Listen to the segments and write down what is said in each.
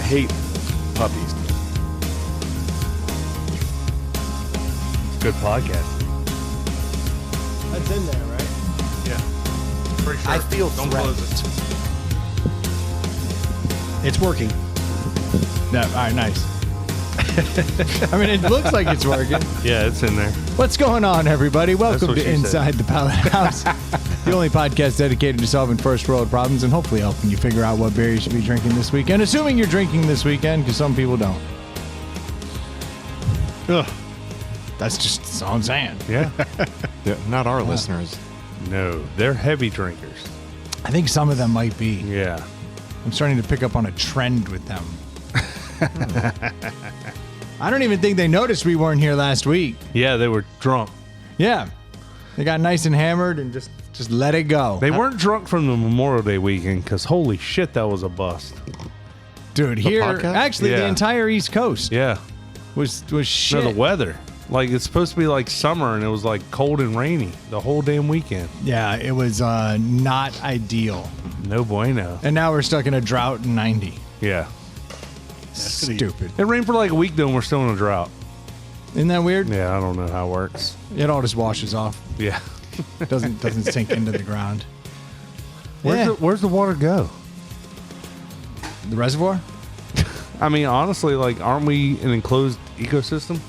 hate puppies. It's a good podcast. That's in there, right? Yeah. Pretty sure. I feel Don't threatened. close it. It's working. No, all right, nice. I mean, it looks like it's working. Yeah, it's in there. What's going on, everybody? Welcome what to she said. Inside the Pallet House, the only podcast dedicated to solving first world problems and hopefully helping you figure out what beer you should be drinking this weekend, assuming you're drinking this weekend, because some people don't. Ugh. That's just all I'm saying. Yeah. Yeah, not our listeners. No, they're heavy drinkers. I think some of them might be. Yeah. I'm starting to pick up on a trend with them. I don't even think they noticed we weren't here last week. Yeah, they were drunk. Yeah. They got nice and hammered and just let it go. They weren't drunk from the Memorial Day weekend because holy shit, that was a bust. Dude, here, podcast? actually, the Yeah. entire East Coast Yeah. was shit. No, the weather. Like, it's supposed to be like summer and it was like cold and rainy the whole damn weekend. Yeah, it was not ideal. No bueno. And now we're stuck in a drought in 90. Yeah. Stupid. It rained for like a week though and we're still in a drought. Isn't that weird? Yeah, I don't know how it works. It all just washes off. Yeah. Doesn't sink into the ground. Where's the water go? The reservoir? I mean, honestly, like, aren't we an enclosed ecosystem?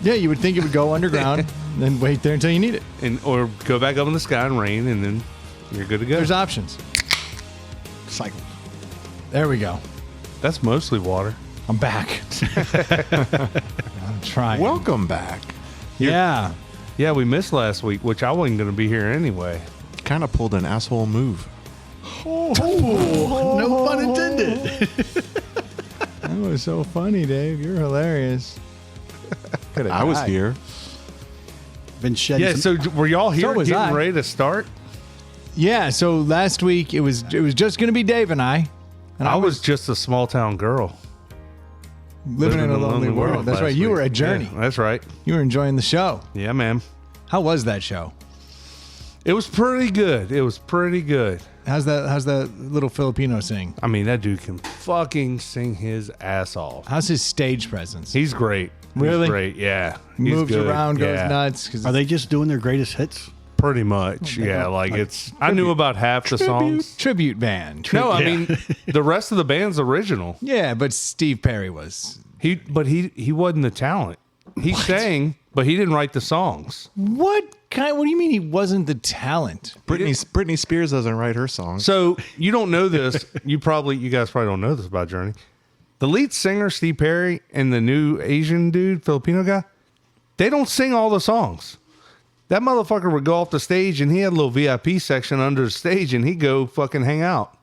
Yeah, you would think it would go underground, then wait there until you need it. And or go back up in the sky and rain, and then you're good to go. There's options. Cycle. There we go. That's mostly water. I'm back. I'm trying. Welcome back. Yeah. Yeah, we missed last week, which I wasn't going to be here anyway. Kind of pulled an asshole move. No pun intended. That was so funny, Dave. You're hilarious. Coulda I was died. here. Been shedding. Yeah, some, so were y'all here was getting I. ready to start? Yeah, so last week it was just going to be Dave and I. And I was just a small town girl. living in a lonely world. That's last right. You week. were a journey. Yeah, that's right. You were enjoying the show. Yeah, man. How was that show? It was pretty good. It was pretty good. How's that little Filipino sing? I mean, that dude can fucking sing his ass off. How's his stage presence? He's great. Really? He's great, yeah. He He's moves good. around, goes Yeah. nuts. 'Cause are they just doing their greatest hits? Pretty much, yeah. Like it's, I knew about half the songs. tribute band. No, I Yeah. mean the rest of the band's original. Yeah, but Steve Perry was. He wasn't the talent. He sang, but he didn't write the songs. What do you mean he wasn't the talent? Britney Spears doesn't write her songs. So you don't know this. You guys probably don't know this about Journey. The lead singer Steve Perry and the new Asian dude, Filipino guy, they don't sing all the songs. That motherfucker would go off the stage and he had a little VIP section under the stage and he'd go fucking hang out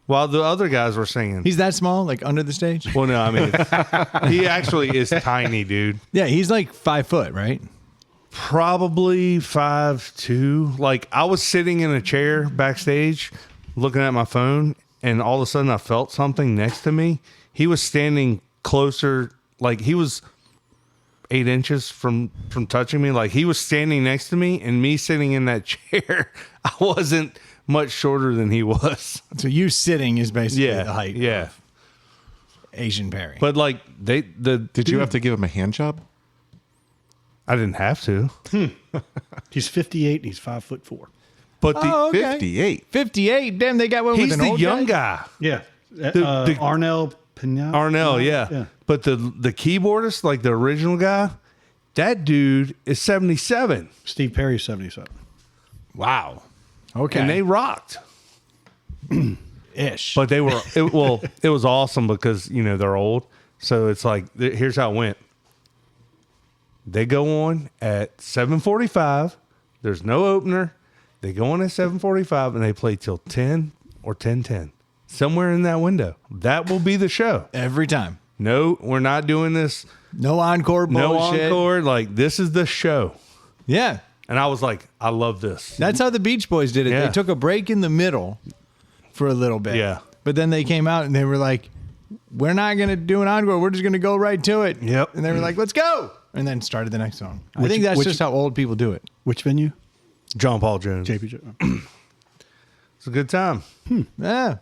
while the other guys were singing. He's that small, like under the stage? Well, no, I mean, he actually is tiny, dude. Yeah, he's like 5 foot, right? Probably 5'2". Like, I was sitting in a chair backstage looking at my phone and all of a sudden I felt something next to me. He was standing closer, like he was 8 inches from touching me. Like he was standing next to me and me sitting in that chair. I wasn't much shorter than he was. So you sitting is basically Yeah. the height Yeah. of Asian Perry. But like Did you have to give him a hand job? I didn't have to. He's 58 and he's 5'4". But the Oh, okay. 58. 58. Damn, they got one he's with an the old young guy. guy. Yeah. The- Arnell Pinal. Arnell, yeah. Yeah. But the keyboardist, like the original guy, that dude is 77. Steve Perry's 77. Wow. Okay. And they rocked. Ish. But they were, it was awesome because, they're old. So it's like, here's how it went. They go on at 7:45. There's no opener. They go on at 7:45 and they play till 10 or 10:10. Somewhere in that window. That will be the show. Every time. No, we're not doing this. No encore bullshit. No encore. Like, this is the show. Yeah. And I was like, I love this. That's how the Beach Boys did it. Yeah. They took a break in the middle for a little bit. Yeah. But then they came out and they were like, we're not going to do an encore. We're just going to go right to it. Yep. And they were like, let's go. And then started the next song. I think that's just how old people do it. Which venue? John Paul Jones. JPJ. It's a good time. Yeah.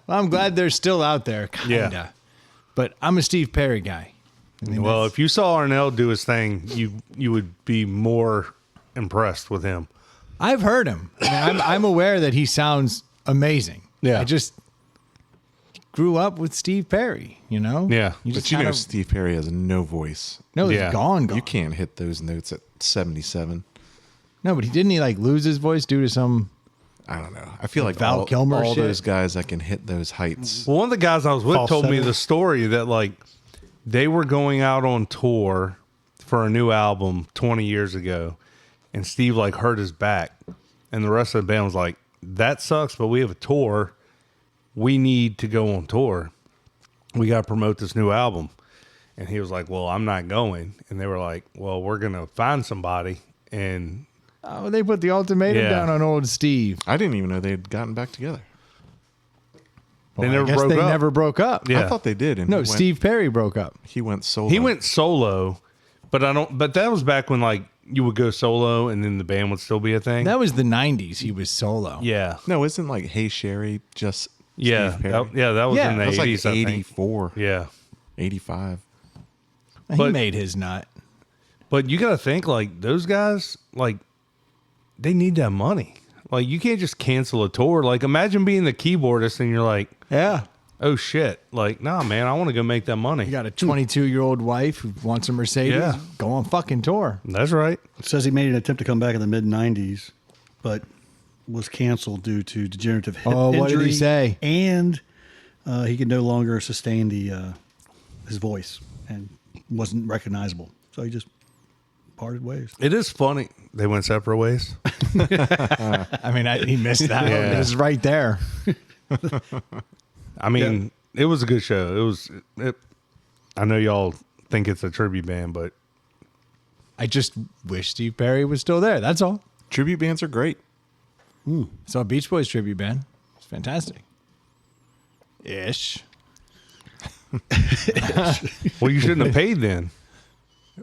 Well, I'm glad they're still out there. Kinda. Yeah. But I'm a Steve Perry guy. I mean, Well, if you saw Arnell do his thing, you would be more impressed with him. I've heard him. I mean, I'm aware that he sounds amazing. Yeah. I just grew up with Steve Perry, you know? Yeah. You just But you know kinda- Steve Perry has no voice. No, Yeah. he's gone. You can't hit those notes at 77. No, but didn't he like lose his voice due to some? I don't know. I feel like Val all, Kilmer all shit? those guys that can hit those heights. Well, one of the guys I was with told me Falsetto. the story that like they were going out on tour for a new album 20 years ago, and Steve like hurt his back, and the rest of the band was like, "That sucks, but we have a tour. We need to go on tour. We got to promote this new album." And he was like, "Well, I'm not going." And they were like, "Well, we're gonna find somebody." And Oh, they put the ultimatum Yeah. down on old Steve. I didn't even know they had gotten back together. they I never guess broke they up. never broke up. Yeah. I thought they did. And No, he went- Steve Perry broke up. He went solo. He went solo, but I don't. But that was back when like you would go solo, and then the band would still be a thing. That was the 90s. He was solo. Yeah, No, isn't like Hey Sherry just yeah, Steve Perry? that was Yeah. in the That was like 80s. I think. 84, Yeah, 85. He But- made his nut. but you got to think like those guys, like they need that money. Like you can't just cancel a tour. Like imagine being the keyboardist and you're like, Yeah. oh shit, like nah, man, I want to go make that money. You got a 22-year-old wife who wants a Mercedes. Yeah. Go on fucking tour. That's right. It says he made an attempt to come back in the mid '90s, but was canceled due to degenerative hip Oh, injury. what did he say? And he could no longer sustain the his voice and wasn't recognizable. So he just parted ways. It is funny they went separate ways. I mean, he missed that. Yeah. It was right there. I mean, it was a good show. It was. I know y'all think it's a tribute band, but I just wish Steve Perry was still there. That's all. Tribute bands are great. Saw a Beach Boys tribute band. It's fantastic. Ish. well, you shouldn't have paid then.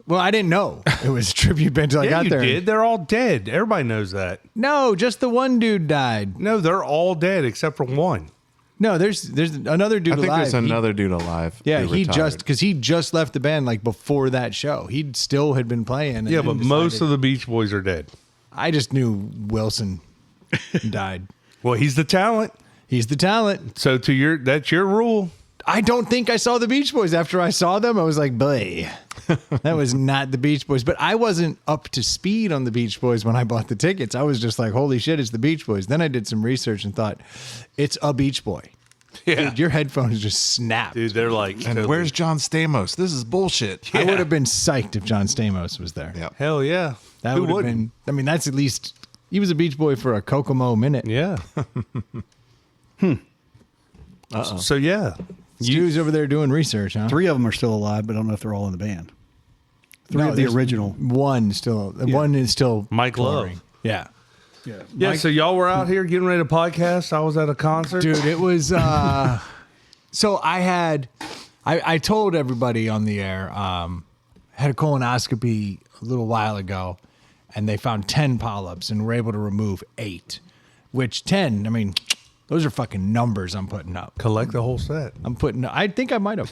Well, I didn't know it was a tribute band until I Yeah, got you there. did. They're all dead. Everybody knows that. No, just the one dude died. No, they're all dead except for one. No, there's another dude I think alive. there's another dude alive. Yeah, who he retired. just left the band like before that show. He still had been playing. And Yeah, then but most decided- of the Beach Boys are dead. I just knew Wilson died. Well, he's the talent. He's the talent. So that's your rule. I don't think I saw the Beach Boys. After I saw them, I was like, boy, that was not the Beach Boys. But I wasn't up to speed on the Beach Boys when I bought the tickets. I was just like, holy shit, it's the Beach Boys. Then I did some research and thought, it's a Beach Boy. Yeah. Dude, your headphones just snapped. Dude, they're like, And totally- where's John Stamos? This is bullshit. I would have been psyched if John Stamos was there. Yep. hell yeah. That Who would have wouldn't? been, I mean, that's at least, he was a Beach Boy for a Kokomo minute. Yeah. So yeah, Stu's over there doing research, huh? 3 of them are still alive, but I don't know if they're all in the band. 3 No, of the there's original. One is still Mike Love. touring. Yeah. Yeah. yeah. So y'all were out here getting ready to podcast. I was at a concert. Dude, it was so I told everybody on the air, had a colonoscopy a little while ago, and they found 10 polyps and were able to remove 8. Which 10, I mean, those are fucking numbers I'm putting up. Collect the whole set. I think I might have.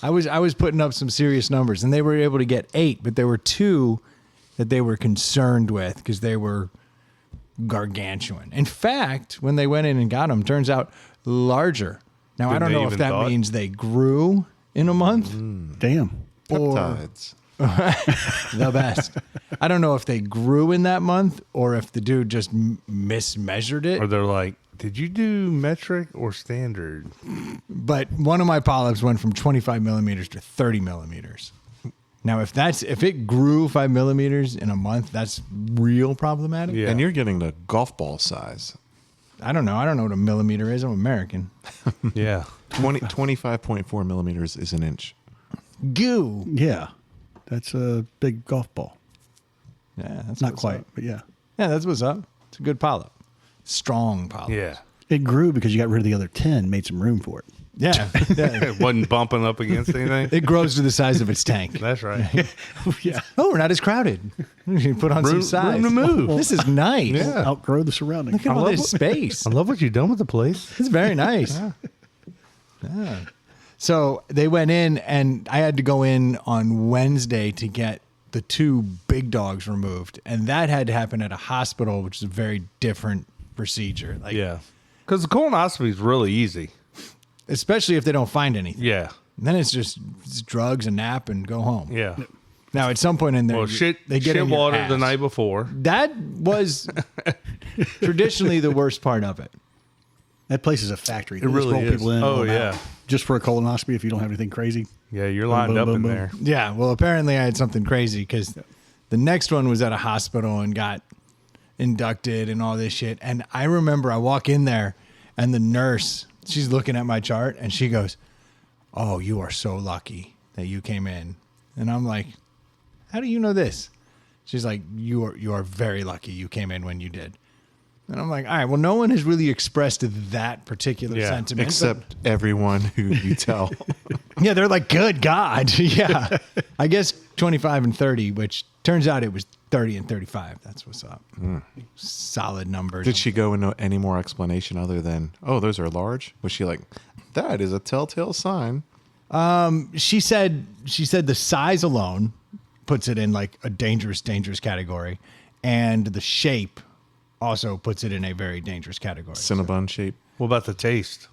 I was putting up some serious numbers, and they were able to get 8, but there were 2 that they were concerned with because they were gargantuan. In fact, when they went in and got them, turns out larger. Now I Than don't they know if even that thought? means they grew in a month. Damn. Or Peptides. the best. I don't know if they grew in that month or if the dude just mismeasured it. Or they're like, did you do metric or standard? But one of my polyps went from 25 millimeters to 30 millimeters. Now, if it grew 5 millimeters in a month, that's real problematic. Yeah. And you're getting the golf ball size. I don't know. I don't know what a millimeter is. I'm American. Yeah. 25.4 millimeters is an inch. Goo. Yeah. That's a big golf ball. Yeah, that's Not what's quite, up. but yeah. Yeah, that's what's up. It's a good polyp. Strong polyp. Yeah. It grew because you got rid of the other 10, made some room for it. Yeah. Yeah. It wasn't bumping up against anything. It grows to the size of its tank. That's right. Yeah. Oh, we're not as crowded. You can put on some Room- size. room to move. This is nice. Yeah. Outgrow the surroundings. Look at all this space. I love what you've done with the place. It's very nice. So they went in, and I had to go in on Wednesday to get the 2 big dogs removed, and that had to happen at a hospital, which is a very different procedure. Like, Yeah. Because the colonoscopy is really easy. especially if they don't find anything. Yeah. Then it's just drugs, a nap, and go home. Yeah. Now, at some point in there, Well, they get shit in your water ass. the night before. That was traditionally the worst part of it. That place is a factory. They really just roll is. people in and Oh, roll them out yeah. just for a colonoscopy if you don't have anything crazy. Yeah, you're lined boom, up boom, in boom. there. Yeah, well, apparently I had something crazy because the next one was at a hospital and got inducted and all this shit. And I remember I walk in there and the nurse, she's looking at my chart and she goes, "Oh, you are so lucky that you came in." And I'm like, "How do you know this?" She's like, you are very lucky you came in when you did." And I'm like, all right, well, no one has really expressed that particular Yeah, sentiment. Except everyone who you tell. Yeah, they're like, good God. Yeah. I guess 25 and 30, which turns out it was 30 and 35. That's what's up. Solid numbers. Did she go into any more explanation other than, oh, those are large? Was she like, that is a telltale sign? She said the size alone puts it in like a dangerous category. And the shape also puts it in a very dangerous category. Cinnabon shape. What about the taste?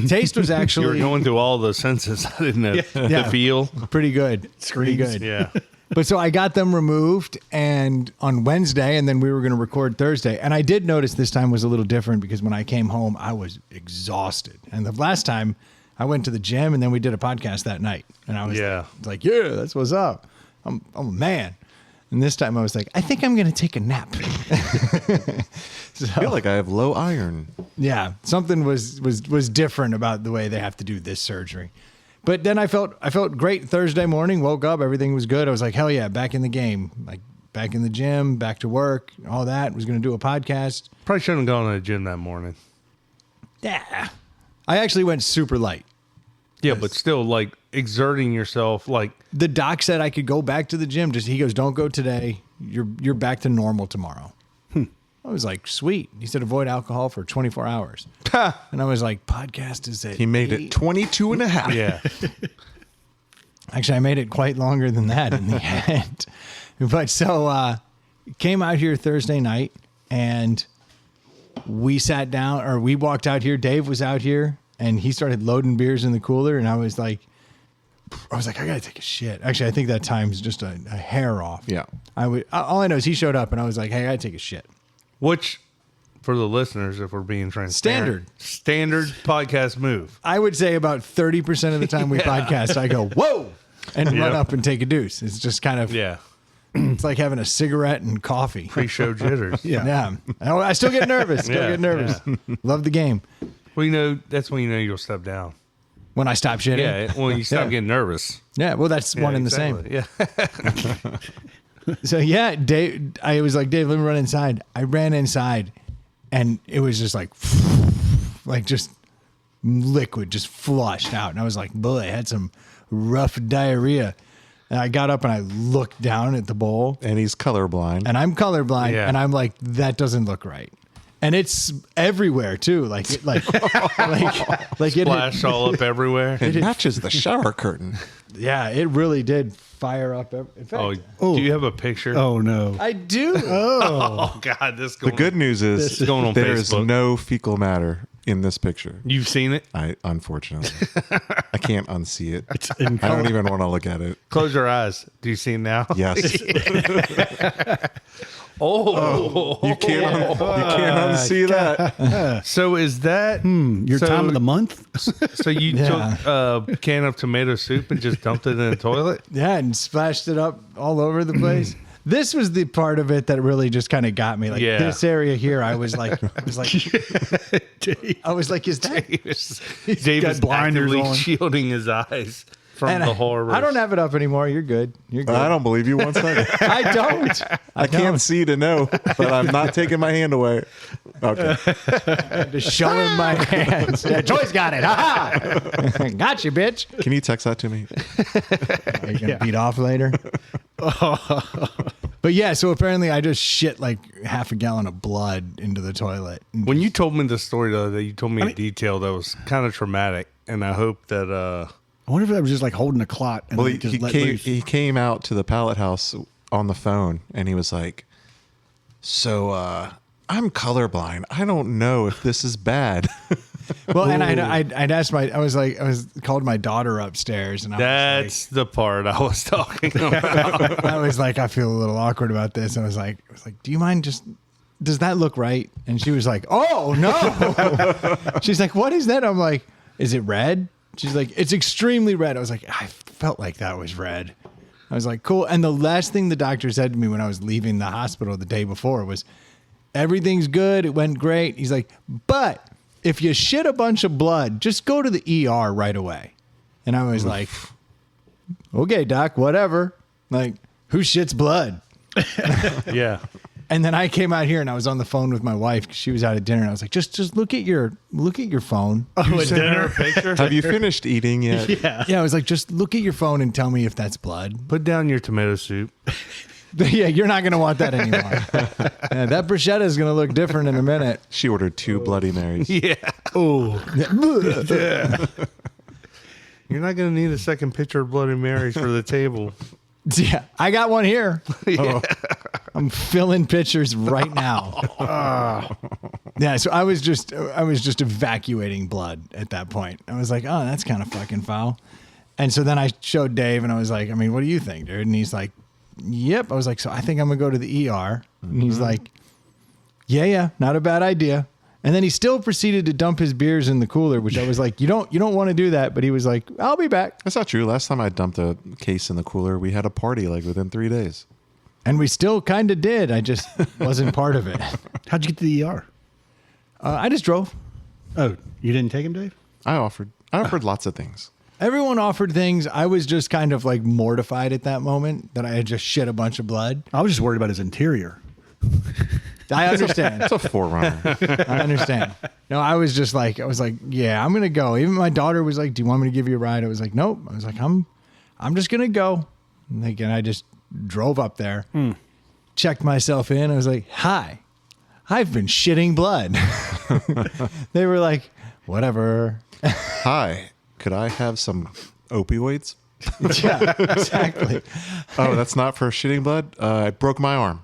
Taste was You were actually going through all the senses. I didn't know. Yeah. The feel. pretty good. Pretty Screams. good. Yeah. But so I got them removed and on Wednesday, and then we were going to record Thursday. And I did notice this time was a little different because when I came home, I was exhausted. And the last time I went to the gym and then we did a podcast that night. And I was like, yeah, that's what's up. I'm a man. And this time I was like, I think I'm going to take a nap. I feel like I have low iron. Yeah, something was different about the way they have to do this surgery. But then I felt great Thursday morning, woke up, everything was good. I was like, hell yeah, back in the game, like back in the gym, back to work, all that. Was going to do a podcast. Probably shouldn't have gone to the gym that morning. Yeah. I actually went super light. Yeah, but still, like, exerting yourself, like, The doc said I could go back to the gym. He goes, don't go today. You're back to normal tomorrow. I was like, sweet. He said, avoid alcohol for 24 hours. And I was like, podcast is at He made 8. it 22 and a half. yeah. Actually, I made it quite longer than that in the end. But so came out here Thursday night and we sat down, or we walked out here. Dave was out here and he started loading beers in the cooler. And I was like, I got to take a shit. Actually, I think that time's just a hair off. Yeah. All I know is he showed up and I was like, hey, I got to take a shit. Which, for the listeners, if we're being transparent, standard podcast move. I would say about 30% of the time we podcast, I go, whoa, and run up and take a deuce. It's just kind of, Yeah. it's like having a cigarette and coffee. Pre-show jitters. Yeah. I still get nervous. Love the game. Well, that's when you know you'll step down. When I stop shitting. Yeah, when you stop getting nervous. Yeah. Well, that's one and the same. Yeah. So yeah, Dave, I was like, Dave, let me run inside. I ran inside and it was just like just liquid, just flushed out. And I was like, boy, I had some rough diarrhea. And I got up and I looked down at the bowl And he's colorblind. and I'm colorblind Yeah. and I'm like, that doesn't look right. And it's everywhere too. Like it Splash all up everywhere. it matches the shower curtain. yeah, it really did fire up. In fact, Do you have a picture? Oh no! I do. Oh, God. This The good news is going on there is Facebook. no fecal matter in this picture. You've seen it? Unfortunately, I can't unsee it. It's in I don't even want to look at it. Close your eyes. Do you see it now? Yes, Oh. you can't unsee that. So is that your time of the month. So you Yeah. took a can of tomato soup and just dumped it in the toilet? Yeah, and splashed it up all over the place. This was the part of it that really just kind of got me. Like Yeah. this area here, I was like, is that? Dave got is blinders actively on. shielding his eyes from And the horror. I don't have it up anymore. You're good. You're good. I don't believe you one second. I don't. I can't see to know, but I'm not taking my hand away. Okay. Just show him my hands. Yeah, Joy's got it. Ha! Got you, bitch. Can you text that to me? Are you gonna beat off later? But yeah, so apparently I just shit like half a gallon of blood into the toilet. When you told me the story the other day, you told me in detail that was kind of traumatic, and I hope that I wonder if that was just like holding a clot and Well, then it just let came, loose. he came out to the pallet house on the phone, and he was like, "So, I'm colorblind. I don't know if this is bad." Well, and I'd asked I was called my daughter upstairs, and that's the part I was talking about. I was like, I feel a little awkward about this. And I was like, do you mind does that look right? And she was like, oh no. She's like, what is that? I'm like, is it red? She's like, it's extremely red. I was like, I felt like that was red. I was like, cool. And the last thing the doctor said to me when I was leaving the hospital the day before was, everything's good. It went great. He's like, but if you shit a bunch of blood, just go to the ER right away. And I was like, okay, doc, whatever. Like, who shits blood? Yeah. And then I came out here and I was on the phone with my wife because she was out at dinner. And I was like, just look at your phone. Oh, at dinner? Picture? Have you finished eating yet? Yeah. Yeah, I was like, just look at your phone and tell me if that's blood. Put down your tomato soup. Yeah, you're not going to want that anymore. Yeah, that bruschetta is going to look different in a minute. She ordered 2 Bloody Marys. Yeah. Oh, Yeah. You're not going to need a second pitcher of Bloody Marys for the table. Yeah, I got one here. Yeah. I'm filling pitchers right now. Yeah, so I was just evacuating blood at that point. I was like, oh, that's kind of fucking foul. And so then I showed Dave and I was like, I mean, what do you think, dude? And he's like, yep. I was like, so I think I'm gonna go to the ER. And he's like, yeah, not a bad idea. And then he still proceeded to dump his beers in the cooler, which I was like, you don't want to do that. But he was like, I'll be back. That's not true. Last time I dumped a case in the cooler, we had a party like within 3 days. And we still kind of did. I just wasn't part of it. how'd you get to the ER? I just drove. Oh, you didn't take him, Dave? I offered lots of things. Everyone offered things. I was just kind of like mortified at that moment that I had just shit a bunch of blood. I was just worried about his interior. I understand. It's a forerunner. I understand. No, I was like, yeah, I'm going to go. Even my daughter was like, do you want me to give you a ride? I was like, nope. I was like, I'm just going to go. And I just drove up there, checked myself in. I was like, hi, I've been shitting blood. They were like, whatever. Hi, could I have some opioids? Yeah, exactly. Oh, that's not for shitting blood? I broke my arm.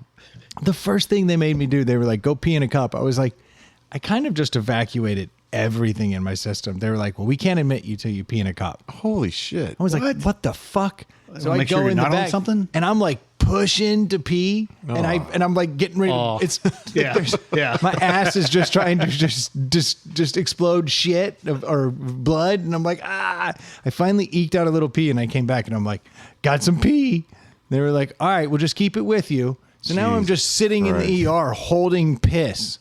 The first thing they made me do, they were like, go pee in a cup. I was like, I kind of just evacuated everything in my system. They were like, well, we can't admit you till you pee in a cup. Holy shit. I was like, what the fuck? So I Make sure go you're in the not on back something? and I'm like pushing to pee and I'm like getting ready. Oh. It's Yeah. Yeah. my ass is just trying to just explode shit or blood. And I'm like, I finally eked out a little pee and I came back and I'm like, got some pee. They were like, all right, we'll just keep it with you. So now I'm just sitting in the ER holding piss.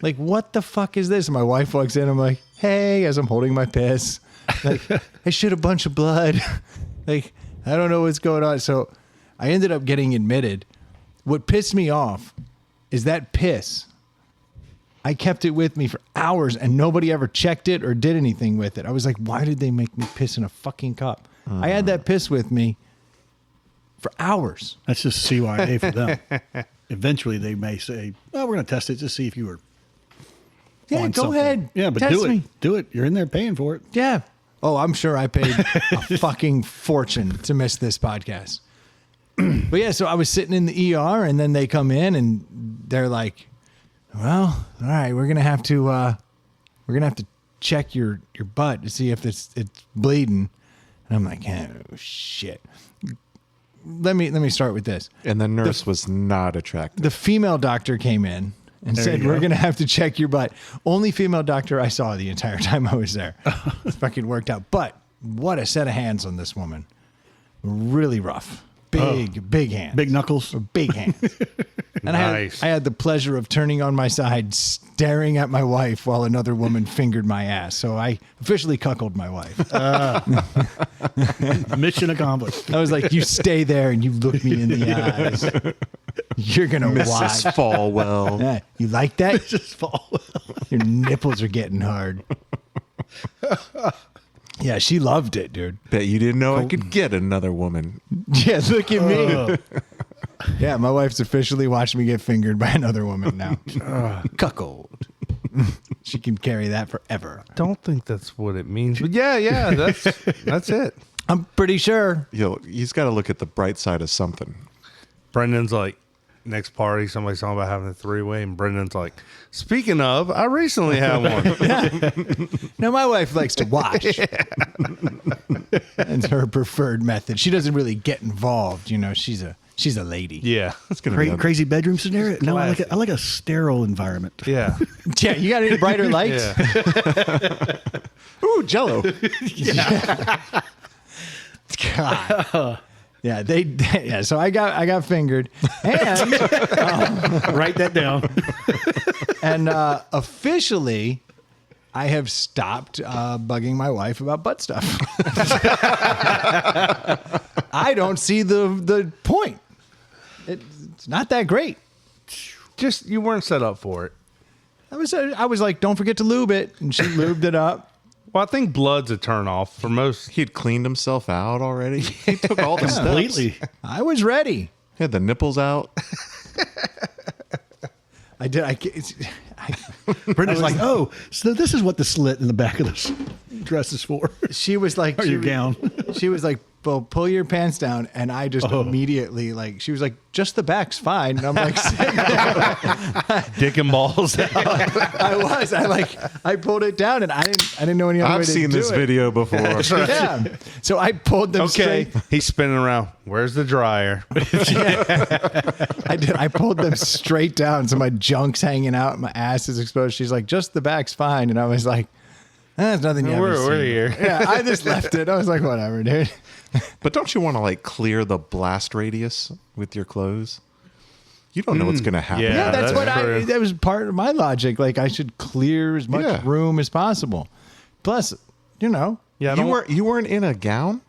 Like, what the fuck is this? And my wife walks in. I'm like, hey, as I'm holding my piss. Like, I shit a bunch of blood. Like, I don't know what's going on. So I ended up getting admitted. What pissed me off is that piss. I kept it with me for hours and nobody ever checked it or did anything with it. I was like, why did they make me piss in a fucking cup? I had that piss with me for hours. That's just CYA for them. Eventually, they may say, "Well, we're going to test it to see if you were." Yeah, on go something." ahead. Yeah, but Test do it. me. Do it. You're in there paying for it. Yeah. Oh, I'm sure I paid a fucking fortune to miss this podcast. But yeah, so I was sitting in the ER and then they come in and they're like, well, all right, we're going to have to check your butt to see if it's bleeding. And I'm like, oh shit. Let me start with this. And the nurse was not attractive. The female doctor came in and There said, you we're go. going to have to check your butt. Only female doctor I saw the entire time I was there. It fucking worked out. But what a set of hands on this woman. Really rough. Big hands. Big knuckles. Big hands. And Nice. I had the pleasure of turning on my side, staring at my wife while another woman fingered my ass. So I officially cuckolded my wife. Mission accomplished. I was like, you stay there and you look me in the eyes. You're going to Mrs. watch. Falwell. Yeah, you like that? Just fall. Your nipples are getting hard. Yeah, she loved it, dude. Bet you didn't know I could get another woman. Yeah, look at me. Yeah, my wife's officially watched me get fingered by another woman now. Cuckold. She can carry that forever. Don't think that's what it means. But yeah, that's it. I'm pretty sure. He's got to look at the bright side of something. Brendan's like, next party, somebody's talking about having a 3-way, and Brendan's like, speaking of, I recently had one. No, my wife likes to watch. That's her preferred method. She doesn't really get involved. You know, she's a lady. Yeah. It's gonna be Crazy bedroom scenario. No, I like a sterile environment. Yeah. Yeah, you got any brighter lights? Yeah. Ooh, Jello. God. Yeah, so I got fingered. And Write that down. and officially I have stopped bugging my wife about butt stuff. I don't see the point. It's not that great. Just, you weren't set up for it. I was like, don't forget to lube it, and she lubed it up. Well, I think blood's a turnoff for most. He'd cleaned himself out already. He took all the steps. Completely. I was ready. He had the nipples out. I did. Brenda's like, oh, so this is what the slit in the back of this dress is for. She was like, Or your gown. She was like, well, pull your pants down. And I just immediately, like, she was like, just the back's fine. And I'm like, sitting there. Dick and balls out. I pulled it down, and I didn't know any other way I've to seen do this it. video before. Yeah. So I pulled them Okay. straight. He's spinning around. Where's the dryer? I pulled them straight down. So my junk's hanging out. My ass is exposed. She's like, just the back's fine. And I was like, there's nothing you haven't We're seen. here. Yeah, I just left it. I was like, whatever, dude. But don't you want to like clear the blast radius with your clothes? You don't know what's going to happen. Yeah. Yeah, that's that's true. that was part of my logic. Like, I should clear as much Yeah. room as possible. Plus, Yeah. You weren't in a gown?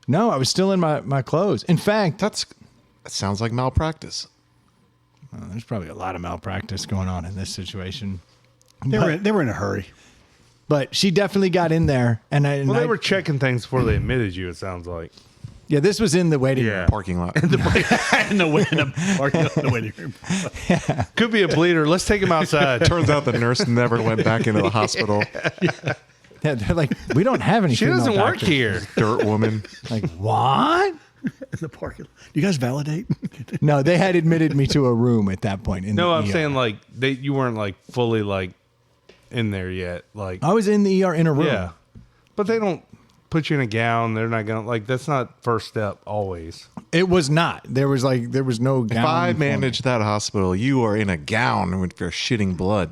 no, I was still in my clothes. In fact, That sounds like malpractice. there's probably a lot of malpractice going on in this situation. They were in a hurry. But she definitely got in there, and I. Well, they were checking things before they admitted you, it sounds like. Yeah, this was in the waiting room. Yeah. Parking lot. in the waiting room. Could be a bleeder. Let's take him outside. Turns out the nurse never went back into the hospital. Yeah, they're like, we don't have any. She female doesn't work doctors. here. Dirt woman. Like, what? In the parking lot. You guys validate? No, they had admitted me to a room at that point. No, I'm saying like you weren't like fully like in there yet. Like, I was in the ER in a room. yeah, but they don't put you in a gown. They're not gonna like. That's not first step always. It was not. There was no gown. If I for me. managed that hospital, you are in a gown with your shitting blood.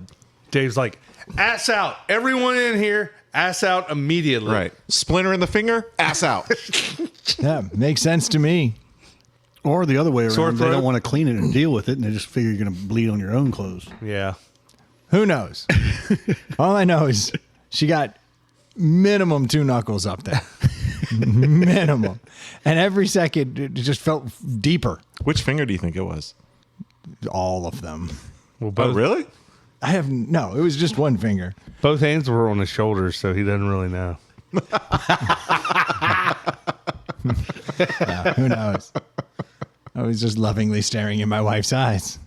Dave's like, ass out. Everyone in here, ass out immediately. Right. Splinter in the finger, ass out. Yeah, makes sense to me. Or the other way around. Sore They throat? don't want to clean it and deal with it, and they just figure you're going to bleed on your own clothes. Yeah. Who knows? All I know is she got minimum 2 knuckles up there. Minimum. And every second, it just felt deeper. Which finger do you think it was? All of them. Well, Oh, both really? No, it was just one finger. both hands were on his shoulders, so he doesn't really know. Who knows? I was just lovingly staring in my wife's eyes.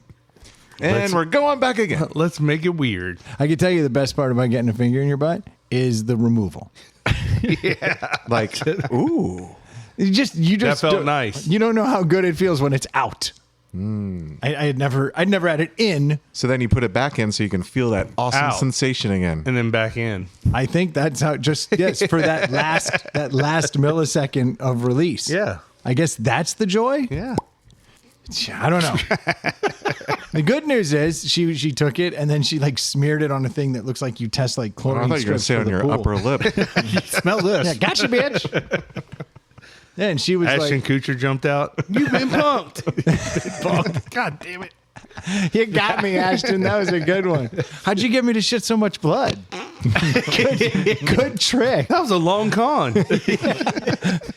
And we're going back again. Let's make it weird. I can tell you the best part about getting a finger in your butt is the removal. Like, ooh. You just felt don't- nice. You don't know how good it feels when it's out. I'd never had it in. So then you put it back in so you can feel that awesome Out. sensation again. And then back in. I think that's how. For that last millisecond of release. Yeah. I guess that's the joy. Yeah. I don't know. The good news is she took it and then she like smeared it on a thing that looks like you test like I chlorine thought you were going to strips say for on the your pool. upper lip. Smell this. Yeah, gotcha, bitch. Yeah, and she was Ashton like, Kutcher jumped out. You've been punked. God damn it. "You got me, Ashton. That was a good one. How'd you get me to shit so much blood? Good trick. That was a long con.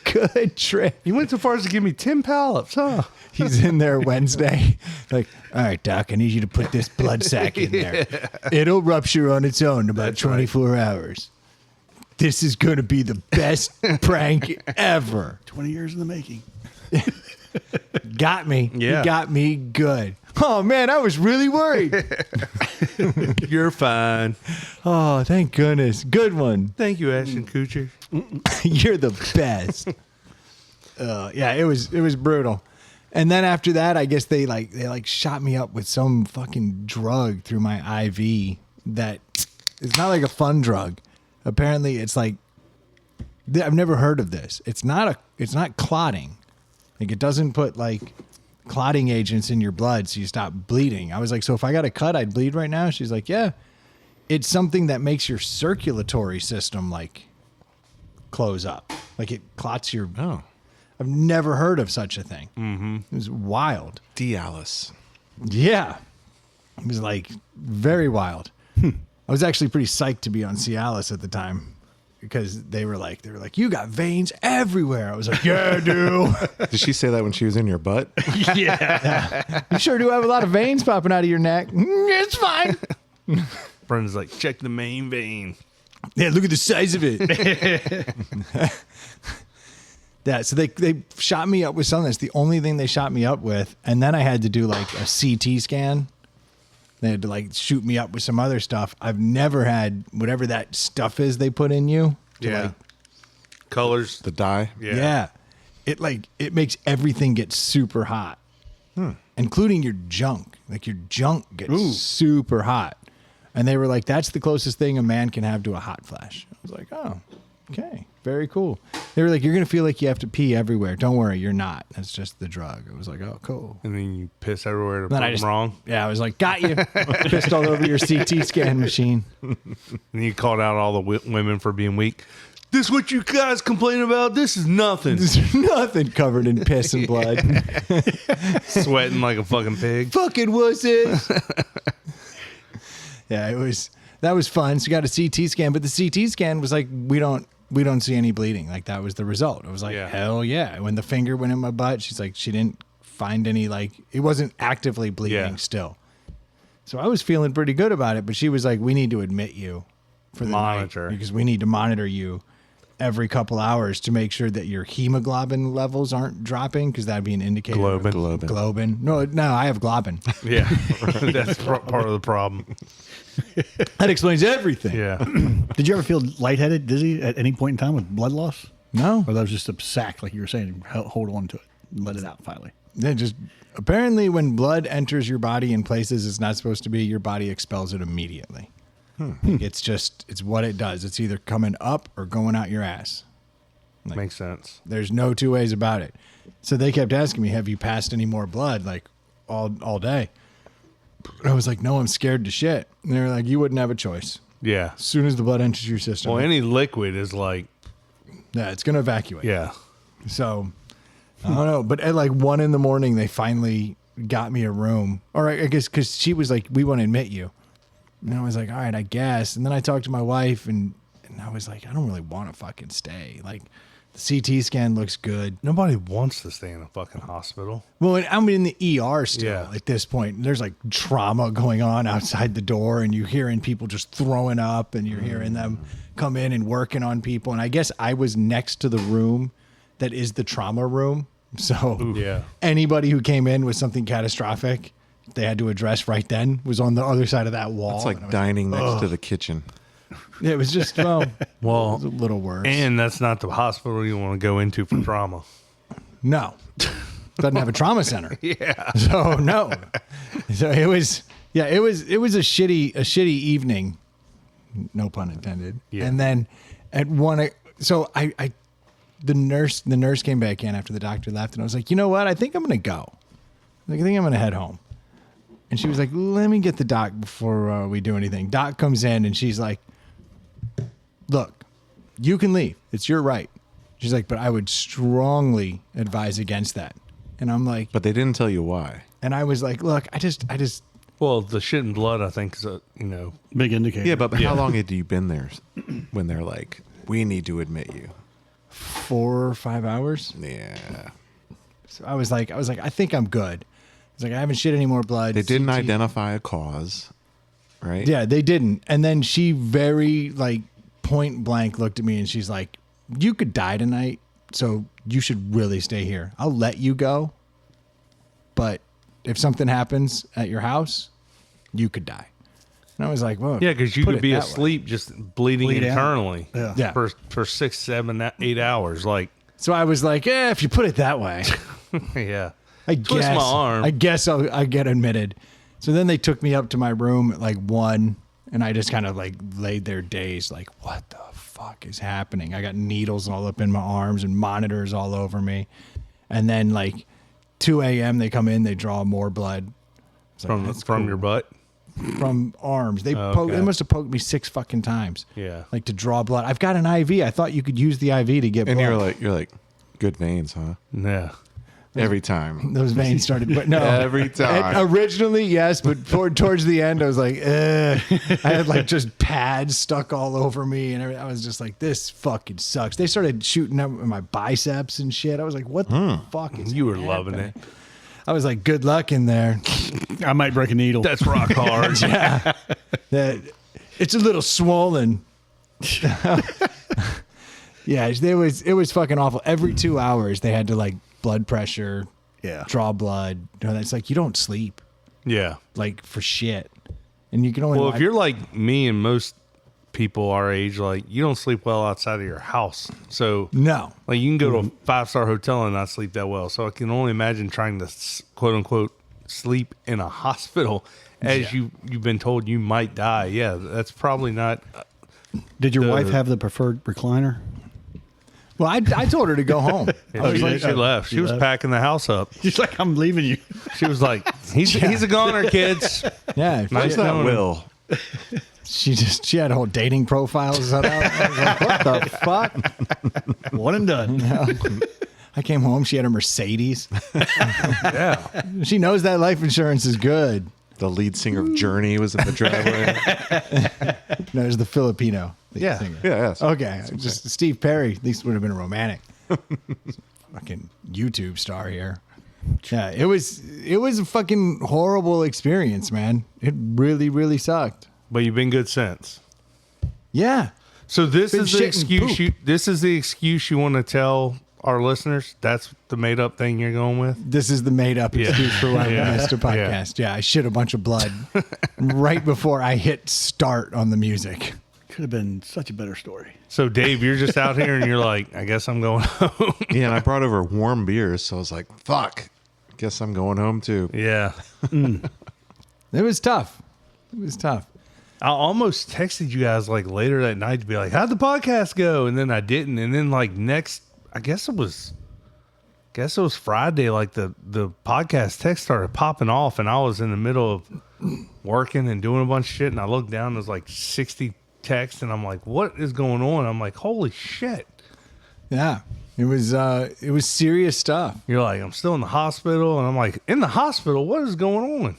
Good trick." You went so far as to give me 10 polyps, huh? He's in there Wednesday. Like, all right, Doc, I need you to put this blood sac in there. It'll rupture on its own in about 24 hours. This is going to be the best prank ever. 20 years in the making. got me. Yeah. He got me good. Oh man, I was really worried. You're fine. Oh, thank goodness. Good one. Thank you, Ashton Kutcher. You're the best. Yeah, it was brutal. And then after that, I guess they shot me up with some fucking drug through my IV that it's not like a fun drug. Apparently, it's like I've never heard of this. It's not clotting. Like it doesn't put like clotting agents in your blood so you stop bleeding. I was like, so if I got a cut, I'd bleed right now? She's like, yeah. It's something that makes your circulatory system like close up. Like it clots your... Oh. I've never heard of such a thing. Mm-hmm. It was wild. Dialysis. Yeah. It was like very wild. I was actually pretty psyched to be on Cialis at the time because they were like, you got veins everywhere. I was like, yeah, I do. Did she say that when she was in your butt? Yeah. You sure do have a lot of veins popping out of your neck. It's fine. Brenda's like, check the main vein. Yeah, look at the size of it. Yeah, so they shot me up with something. That's the only thing they shot me up with. And then I had to do like a CT scan. They had to like shoot me up with some other stuff. I've never had whatever that stuff is they put in you. To Yeah. like, Colors. The dye. yeah. It makes everything get super hot. Including your junk. Like your junk gets super hot. And they were like, that's the closest thing a man can have to a hot flash. I was like, oh, okay. Very cool. They were like, you're going to feel like you have to pee everywhere. Don't worry, you're not. That's just the drug. I was like, oh, cool. And then you piss everywhere to Then prove them wrong. Yeah, I was like, got you. Pissed all over your CT scan machine. And you called out all the women for being weak. This what you guys complain about? This is nothing. There's nothing covered in piss and blood. Sweating like a fucking pig. Fucking wusses. Yeah, that was fun. So you got a CT scan, but the CT scan was like, we don't see any bleeding. Like that was the result. I was like, Yeah. hell yeah. When the finger went in my butt, she's like, she didn't find any, like, it wasn't actively bleeding still. So I was feeling pretty good about it, but she was like, we need to admit you for the Monitor. night because we need to monitor you every couple hours to make sure that your hemoglobin levels aren't dropping because that'd be an indicator. Globin. No, I have globin. Yeah. That's part of the problem. That explains everything. Yeah. Did you ever feel lightheaded, dizzy at any point in time with blood loss? No. Or that was just a sack, like you were saying, hold on to it and let it out finally? They just apparently when blood enters your body in places it's not supposed to be, your body expels it immediately. It's what it does. It's either coming up or going out your ass. Like, Makes sense. there's no two ways about it. So they kept asking me, have you passed any more blood like all day? And I was like, no, I'm scared to shit. And they were like, you wouldn't have a choice. Yeah. As soon as the blood enters your system, Well, any liquid is like, yeah, it's going to evacuate. yeah. So I don't know, but at like 1 a.m, they finally got me a room. Or I guess because she was like, "We want to admit you," and I was like, "All right, I guess." And then I talked to my wife, and I was like, "I don't really want to fucking stay." Like the CT scan looks good. Nobody wants to stay in a fucking hospital. Well, I'm in the ER still Yeah. at this point. There's like trauma going on outside the door, and you're hearing people just throwing up, and you're hearing them come in and working on people. And I guess I was next to the room that is the trauma room. So Yeah. anybody who came in with something catastrophic they had to address right then was on the other side of that wall. It's And I like was dining next to the kitchen. it was just, well, it was a little worse. And that's not the hospital you want to go into for trauma. No. Doesn't have a trauma center. Yeah. So no. So it was a shitty evening. No pun intended. Yeah. And then at one, so the nurse came back in after the doctor left, and I was like, you know what? I think I'm gonna go. Like, I think I'm gonna head home. And she was like, let me get the doc before we do anything. Doc comes in and she's like, look, you can leave. It's your right. She's like, but I would strongly advise against that. And I'm like, But they didn't tell you why. and I was like, look, I just, Well, the shit and blood, I think, is a, Big indicator. Yeah, but how long had you been there when they're like, we need to admit you? 4 or 5 hours. Yeah. So I was like, I think I'm good. I was like, I haven't shit any more blood. They didn't CT. identify a cause, right? Yeah, they didn't. And then she very like point blank looked at me and she's like, you could die tonight, so you should really stay here. I'll let you go, but if something happens at your house, you could die. And I was like, well, Yeah, because you put could it be that way. asleep just bleeding Bleed out. internally Yeah. for 6, 7, 8 hours. Like, So I was like, if you put it that way, yeah. I Twist guess my arm. I guess I get admitted. So then they took me up to my room at like 1, and I just kind of like laid there dazed, like, what the fuck is happening? I got needles all up in my arms and monitors all over me. And then like 2 a.m. they come in, they draw more blood. It's like, From that's from your butt. from arms. They Okay. they must have poked me 6 fucking times. Yeah. Like to draw blood. I've got an IV. I thought you could use the IV to get And blood. you're like, good veins, huh? Yeah. Every time. Those veins started, but no. Every time. Originally, yes, but towards the end, I was like, I had like just pads stuck all over me, and I was just like, this fucking sucks. They started shooting up my biceps and shit. I was like, what the fuck is You were loving happening? it. I was like, good luck in there. I might break a needle. That's rock hard. That it's a little swollen. Yeah, it was fucking awful. Every 2 hours, they had to like blood pressure, Yeah. draw blood. You know, it's like you don't sleep Yeah. like for shit, and you can only. Well, if you're like me and most people our age, like you don't sleep well outside of your house. So no, like you can go to a 5-star hotel and not sleep that well. So I can only imagine trying to quote unquote sleep in a hospital as you've been told you might die. Yeah, that's probably not. Did your The- wife have the preferred recliner? well, I told her to go home. Yeah, she left. She was left. packing the house up. She's like, I'm leaving you. She was like, "He's a goner, kids." Yeah, Nice It's not knowing him. Will. she had a whole dating profile set up. I was like, what the fuck? One and done. I came home. She had a Mercedes. Yeah. She knows that life insurance is good. The lead singer of Journey was in the driveway. No, it was the Filipino lead Yeah. singer. Yeah, yes. Okay, just Steve Perry. At least would have been a romantic. Fucking YouTube star here. Yeah, it was a fucking horrible experience, man. It really, really sucked. But you've been good since. Yeah. So this Been is the shit and excuse poop. this is the excuse you want to tell our listeners? That's the made up thing you're going with? This is the made up Yeah. excuse for why Yeah. we missed a podcast. Yeah, I shit a bunch of blood right before I hit start on the music. Could have been such a better story. So Dave, you're just out here and you're like, I guess I'm going home. Yeah, and I brought over warm beers, so I was like, fuck. Guess I'm going home too. Yeah. It was tough. It was tough. I almost texted you guys like later that night to be like, how'd the podcast go? And then I didn't. And then like I guess it was Friday, like the podcast text started popping off and I was in the middle of working and doing a bunch of shit and I looked down, there's like 60 texts and I'm like, what is going on? I'm like, holy shit. Yeah. It was serious stuff. You're like, I'm still in the hospital. And I'm like, in the hospital? What is going on?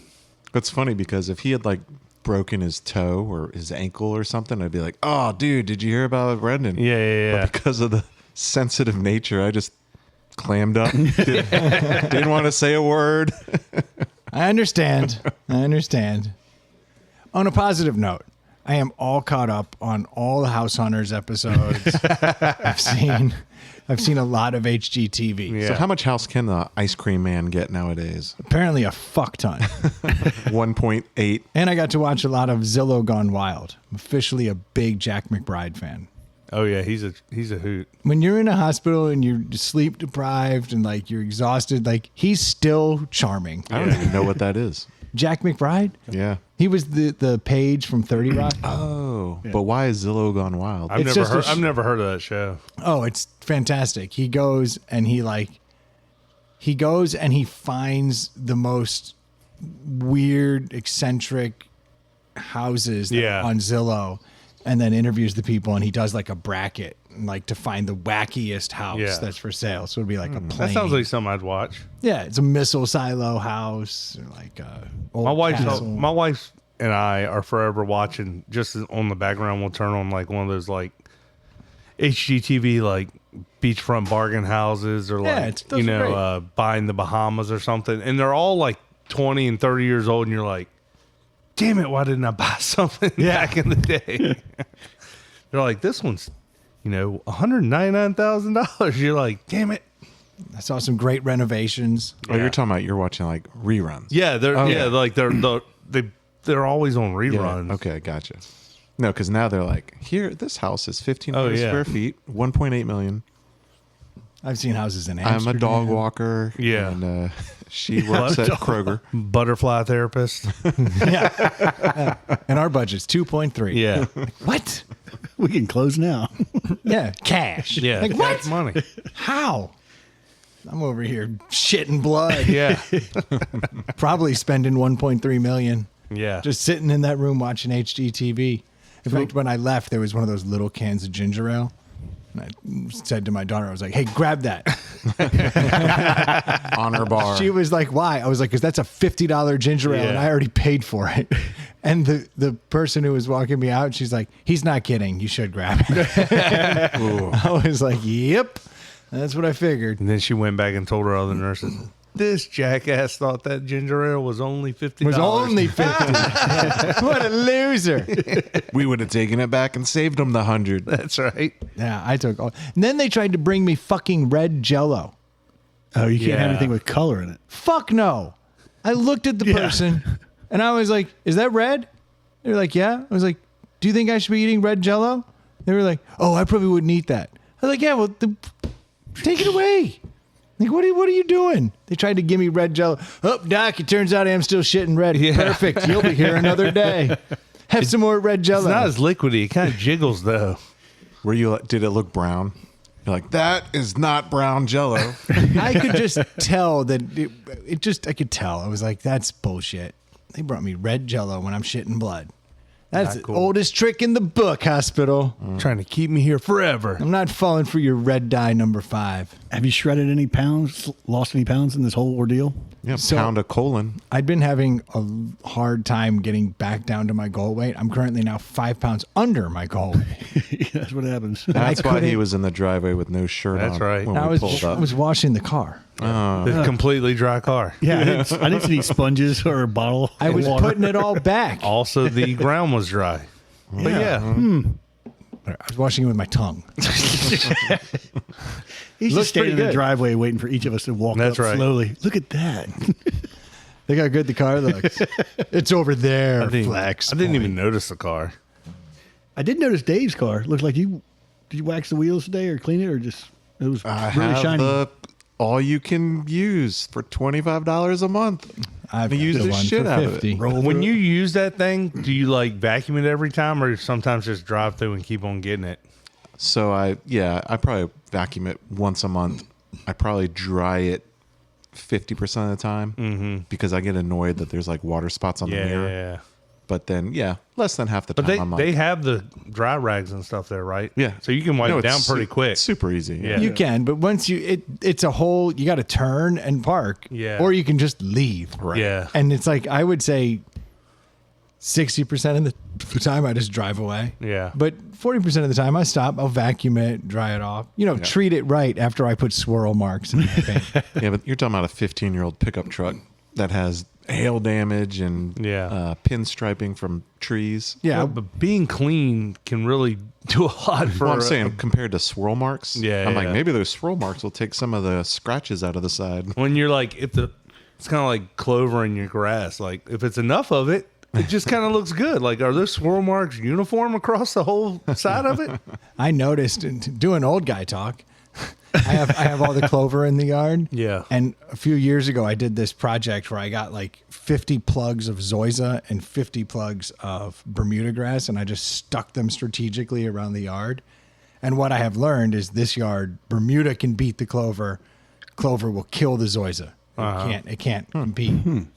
It's funny because if he had like broken his toe or his ankle or something, I'd be like, oh, dude, did you hear about Brendan? Yeah. But because of the sensitive nature, I just clammed up. Didn't want to say a word. I understand. On a positive note, I am all caught up on all the House Hunters episodes. I've seen a lot of HGTV. Yeah. So how much house can the ice cream man get nowadays? Apparently a fuck ton. 1.8. And I got to watch a lot of Zillow Gone Wild. I'm officially a big Jack McBride fan. Oh yeah, he's a hoot. When you're in a hospital and you're sleep deprived and like you're exhausted, like he's still charming. I don't even know what that is. Jack McBride? Yeah. He was the page from 30 Rock. Oh, but why is Zillow gone wild? I've It's never just a heard. sh- I've never heard of that show. Oh, it's fantastic. He goes and he finds the most weird, eccentric houses on Zillow and then interviews the people and he does like a bracket like to find the wackiest house Yeah. that's for sale. So it'd be like a plane. That sounds like something I'd watch. yeah, it's a missile silo house or like a old My wife and I are forever watching. Just on the background, we'll turn on like one of those like HGTV like beachfront bargain houses or Yeah, like those are great. buying the Bahamas or something, and they're all like 20 and 30 years old, and you're like, damn it, why didn't I buy something back in the day? They're like, this one's $199,000. You're like, damn it. I saw some great renovations. Oh, you're talking about you're watching like reruns. Yeah, they're Oh, yeah, yeah. like they're always on Yeah. reruns. Okay, gotcha. No, because now they're like, here, this house is 1,500 yeah. square feet, 1.8 million. I've seen houses in Amsterdam. I'm a dog walker. Yeah. And she works at Kroger. Butterfly therapist. And our budget's 2.3. Yeah, What? We can close now. Yeah, cash. yeah. Like what? That's money. How? I'm over here shitting blood. Yeah, Probably spending 1.3 million. yeah. Just sitting in that room watching HGTV. In fact, when I left, there was one of those little cans of ginger ale. And I said to my daughter, I was like, hey, grab that. Honor bar. She was like, why? I was like, because that's a $50 ginger ale and Yeah. I already paid for it. And the person who was walking me out, she's like, he's not kidding. You should grab it. I was like, yep. That's what I figured. And then she went back and told her other nurses, "This jackass thought that ginger ale was only $50." It was only 50. What a loser. We would have taken it back and saved them the 100. That's right. Yeah, I took all. And then they tried to bring me fucking red Jello. Oh, you can't have Yeah. anything with color in it. Fuck no. I looked at the Yeah. person and I was like, is that red? They were like, yeah. I was like, do you think I should be eating red Jello? They were like, oh, I probably wouldn't eat that. I was like, yeah, well, take it away. Like, what are you doing? They tried to give me red Jello. Oh, Doc, it turns out I'm still shitting red. Yeah. Perfect. You'll be here another day. Have some more red Jello. It's not as liquidy. It kind of jiggles though. Were you like, did it look brown? You're like, that is not brown Jello. I could just tell that I could tell. I was like, that's bullshit. They brought me red Jello when I'm shitting blood. That's Not the cool. oldest trick in the book, hospital. Trying to keep me here forever. I'm not falling for your red dye number 5. Have you shredded any pounds, lost any pounds in this whole ordeal? Yeah, So- pound of colon. I'd been having a hard time getting back down to my goal weight. I'm currently now 5 pounds under my goal weight. That's what happens. That's why he couldn't- was in the driveway with no shirt on. That's right. When I we pulled I up. was washing the car. The completely dry car. Yeah, I didn't see any sponges or a bottle. I of was water. putting it all back. Also, the ground was dry. But yeah, I was washing it with my tongue. He's Looks just standing pretty in the good. driveway waiting for each of us to walk That's up right. slowly. Look at that. Look how good the car looks. It's over there, I didn't, Flex. I didn't even notice the car. I did notice Dave's car. Looks like did you wax the wheels today or clean it or just it was I really have shiny. the all you can use for $25 a month. I've used got the one shit for out of it. 50. Roll When through you it. use that thing, do you like vacuum it every time, or sometimes just drive through and keep on getting it? So I probably vacuum it once a month. I probably dry it 50% of the time because I get annoyed that there's like water spots on the mirror. Yeah. But then, less than half the time. But I'm like, they have the dry rags and stuff there, right? yeah. So you can wipe No, it down it's pretty quick. It's super easy. Yeah. You can, but once it's a whole, you got to turn and park. Yeah. Or you can just leave. Right. Yeah. And it's like, I would say 60% of the time I just drive away. Yeah. But 40% of the time I stop, I'll vacuum it, dry it off. Treat it right after I put swirl marks in the paint. Yeah, but you're talking about a 15-year-old pickup truck that has hail damage and pinstriping from trees. Yeah. Well, but being clean can really do a lot for. Well, I'm saying compared to swirl marks, Yeah, I'm like yeah. maybe those swirl marks will take some of the scratches out of the side. when you're like, it's kind of like clover in your grass. Like if it's enough of it, it just kind of looks good. Like, are those swirl marks uniform across the whole side of it? I noticed, doing old guy talk, I have all the clover in the yard. Yeah. And a few years ago, I did this project where I got like 50 plugs of zoysia and 50 plugs of Bermuda grass, and I just stuck them strategically around the yard. And what I have learned is this yard, Bermuda can beat the clover. Clover will kill the zoysia. It can't compete.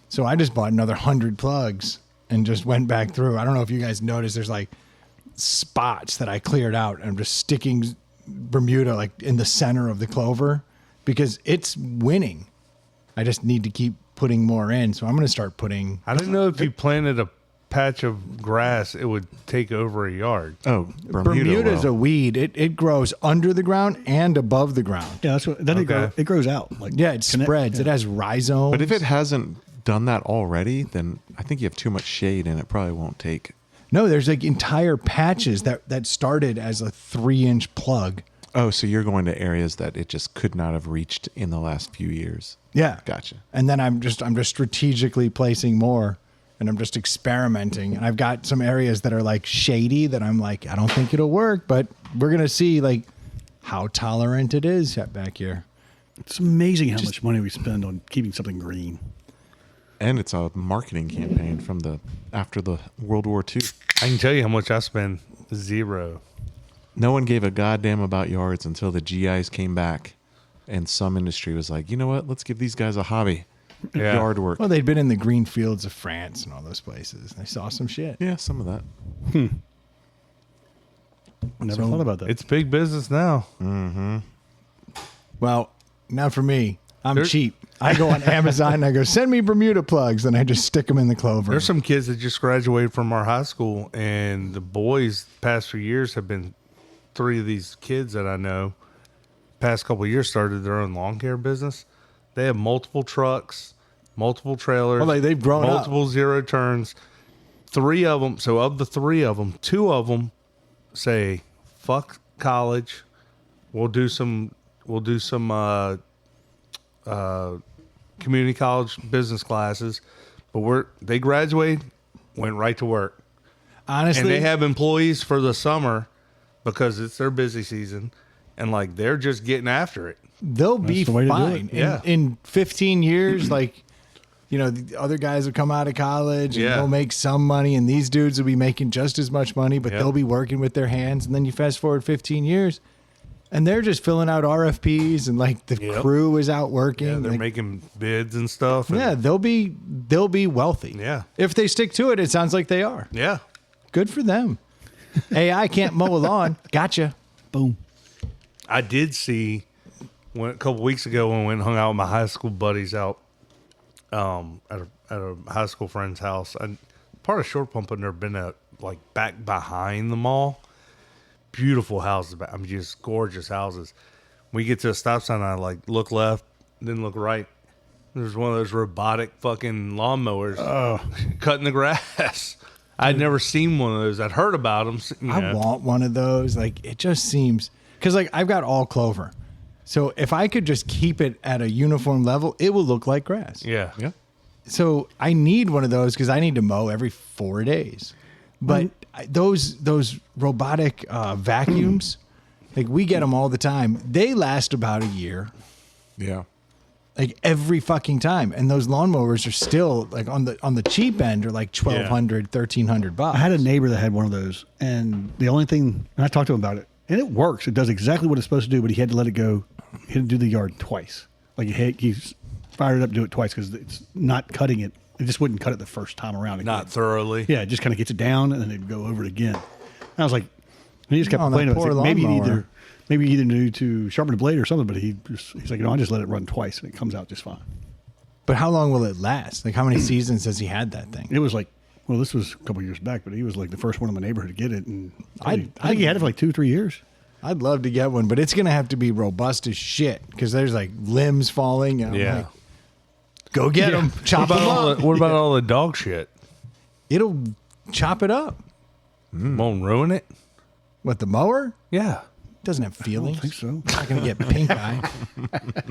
So I just bought another 100 plugs and just went back through. I don't know if you guys noticed, there's like spots that I cleared out. And I'm just sticking Bermuda like in the center of the clover because it's winning. I just need to keep putting more in. So I'm going to start putting. I didn't know if you planted a patch of grass, it would take over a yard. Oh, Bermuda is will. a weed. It grows under the ground and above the ground. Yeah, that's what. Then Okay. it grows out. Like Yeah, it spreads. yeah. It has rhizomes. But if it hasn't done that already, then I think you have too much shade and it probably won't take. No, there's like entire patches that started as a 3-inch plug Oh, so you're going to areas that it just could not have reached in the last few years. Yeah. Gotcha. And then I'm just strategically placing more, and I'm just experimenting. And I've got some areas that are like shady that I'm like, I don't think it'll work, but we're going to see like how tolerant it is back here. It's amazing how much money we spend on keeping something green. And it's a marketing campaign from after the World War II. I can tell you how much I spend. 0. No one gave a goddamn about yards until the GIs came back, and some industry was like, you know what? Let's give these guys a hobby. Yeah. Yard work. Well, they'd been in the green fields of France and all those places. They saw some shit. Yeah, some of that. I never thought about that. It's big business now. Well, not for me. I'm cheap. I go on Amazon and I go, send me Bermuda plugs, and I just stick them in the clover. There's some kids that just graduated from our high school, and the boys the past few years have been 3 of these kids that I know past couple of years started their own lawn care business. They have multiple trucks, multiple trailers. Well, they've grown up. multiple zero turns. 3 of them. So of the 3 of them, 2 of them say, "Fuck college. We'll do some community college business classes." But they graduated, went right to work. Honestly, And they have employees for the summer because it's their busy season, and like they're just getting after it. they'll be the way to do fine. it. Yeah. In 15 years, like, you know, the other guys will come out of college and Yeah. they'll make some money, and these dudes will be making just as much money, but Yep. they'll be working with their hands. And then you fast forward 15 years, and they're just filling out RFPs, and like the Yep. crew is out working. Yeah, they're like, making bids and stuff. And yeah, they'll be wealthy. Yeah. If they stick to it, it sounds like they are. Yeah. Good for them. AI can't mow a lawn. Gotcha. Boom. I did see a couple weeks ago when we went and hung out with my high school buddies out at a high school friend's house. Part of Short Pump I've never been at, like back behind the mall. Beautiful houses. I mean, just gorgeous houses. We get to a stop sign, I like look left, then look right. There's one of those robotic fucking lawnmowers cutting the grass. I'd never seen one of those. I'd heard about them. I want one of those. Like, it just seems, because like I've got all clover. So if I could just keep it at a uniform level, it will look like grass. Yeah. Yeah. So I need one of those because I need to mow every 4 days. But those robotic vacuums, like we get them all the time. They last about a year, Yeah. like every fucking time. And those lawnmowers are still like on the cheap end are like $1,200, $1,300. I had a neighbor that had one of those, and the only thing, and I talked to him about it, and it works. It does exactly what it's supposed to do, but he had to let it go. He had to do the yard twice. Like he fired it up, do it twice because it's not cutting it. It just wouldn't cut it the first time around. Not thoroughly. Yeah, it just kind of gets it down, and then it'd go over it again. And I was like, and he just kept Oh, that complaining about it. poor Like, lawnmower. maybe you either need to sharpen the blade or something, but he's like, I just let it run twice, and it comes out just fine. But how long will it last? Like, how many seasons has he had that thing? It was like, well, this was a couple years back, but he was like the first one in my neighborhood to get it, and I I'd- think he had it for like 2-3 years. I'd love to get one, but it's going to have to be robust as shit because there's like limbs falling. And I'm Yeah. like, go get them. Chop them up. What about all the dog shit? It'll chop it up. Won't ruin it? What, the mower? Yeah. Doesn't have I feelings. don't think so. Not going to get pink eye.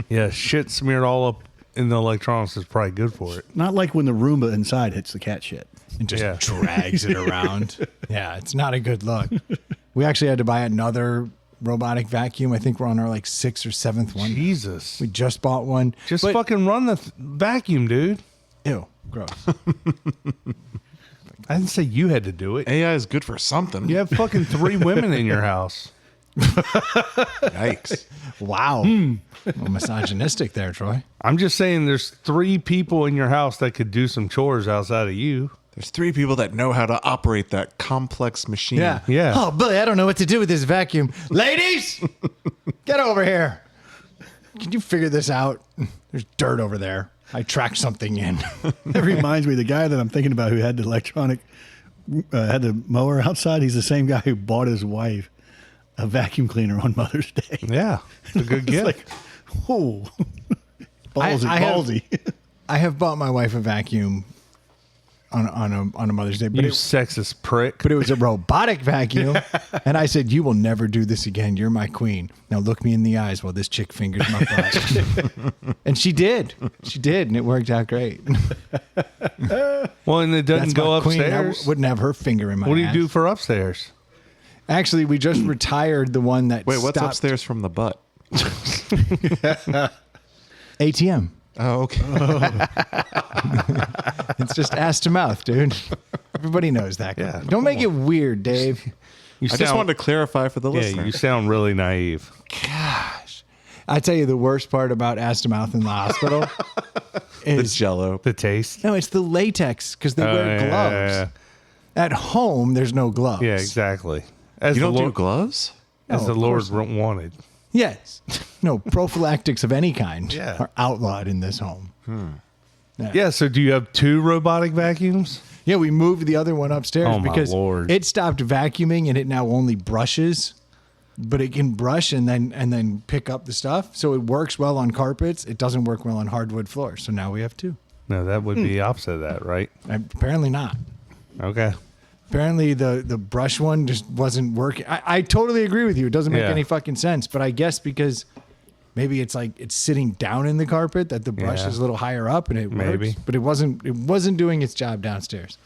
Yeah, shit smeared all up in the electronics is probably good for it. Not like when the Roomba inside hits the cat shit. And just Yeah. drags it around. Yeah, it's not a good look. We actually had to buy another robotic vacuum. I think we're on our like 6th or 7th one. Jesus. We just bought one. Just But- fucking run the vacuum, dude. Ew, gross. I didn't say you had to do it. AI is good for something. You have fucking 3 women in your house. Yikes. Wow. Well, misogynistic there, Troy. I'm just saying there's 3 people in your house that could do some chores outside of you. There's 3 people that know how to operate that complex machine. Yeah. Oh, Billy, I don't know what to do with this vacuum. Ladies, get over here. Can you figure this out? There's dirt over there. I tracked something in. That reminds me, the guy that I'm thinking about who had the electronic, had the mower outside, he's the same guy who bought his wife a vacuum cleaner on Mother's Day. Yeah. It's a good It's gift. like, ballsy, I have- ballsy. I have bought my wife a vacuum on a Mother's Day. But You sexist prick. but it was a robotic vacuum. And I said, "You will never do this again. You're my queen. Now look me in the eyes while this chick fingers my butt." And she did. She did, and it worked out great. Well, and it doesn't That's go my queen. I upstairs. wouldn't have her finger in my What do you ass. do for upstairs? Actually, we just retired the one that Wait, what's stopped upstairs from the butt? ATM. Oh, okay. It's just ass to mouth, dude. Everybody knows that. Yeah, Don't make it weird, Dave. You I just wanted to clarify for the Yeah, listener. you sound really naive. Gosh. I tell you, the worst part about ass to mouth in the hospital the is Jello. The taste. no, it's the latex because they wear yeah, gloves. yeah, At home, there's no gloves. yeah, exactly. As You the don't do Lord, gloves? as No, the of Lord course not. wanted. Yes. No, prophylactics of any kind Yeah. are outlawed in this home. Yeah. So, do you have 2 robotic vacuums? Yeah, we moved the other one upstairs Oh, my because Lord. it stopped vacuuming and it now only brushes, but it can brush and then pick up the stuff. So it works well on carpets. It doesn't work well on hardwood floors. So now we have 2. No, that would be opposite of that, right? Apparently not. Okay. Apparently the brush one just wasn't working. I totally agree with you. It doesn't make Yeah. any fucking sense. But I guess because maybe it's like it's sitting down in the carpet that the brush Yeah. is a little higher up and it Maybe. works. But it wasn't doing its job downstairs.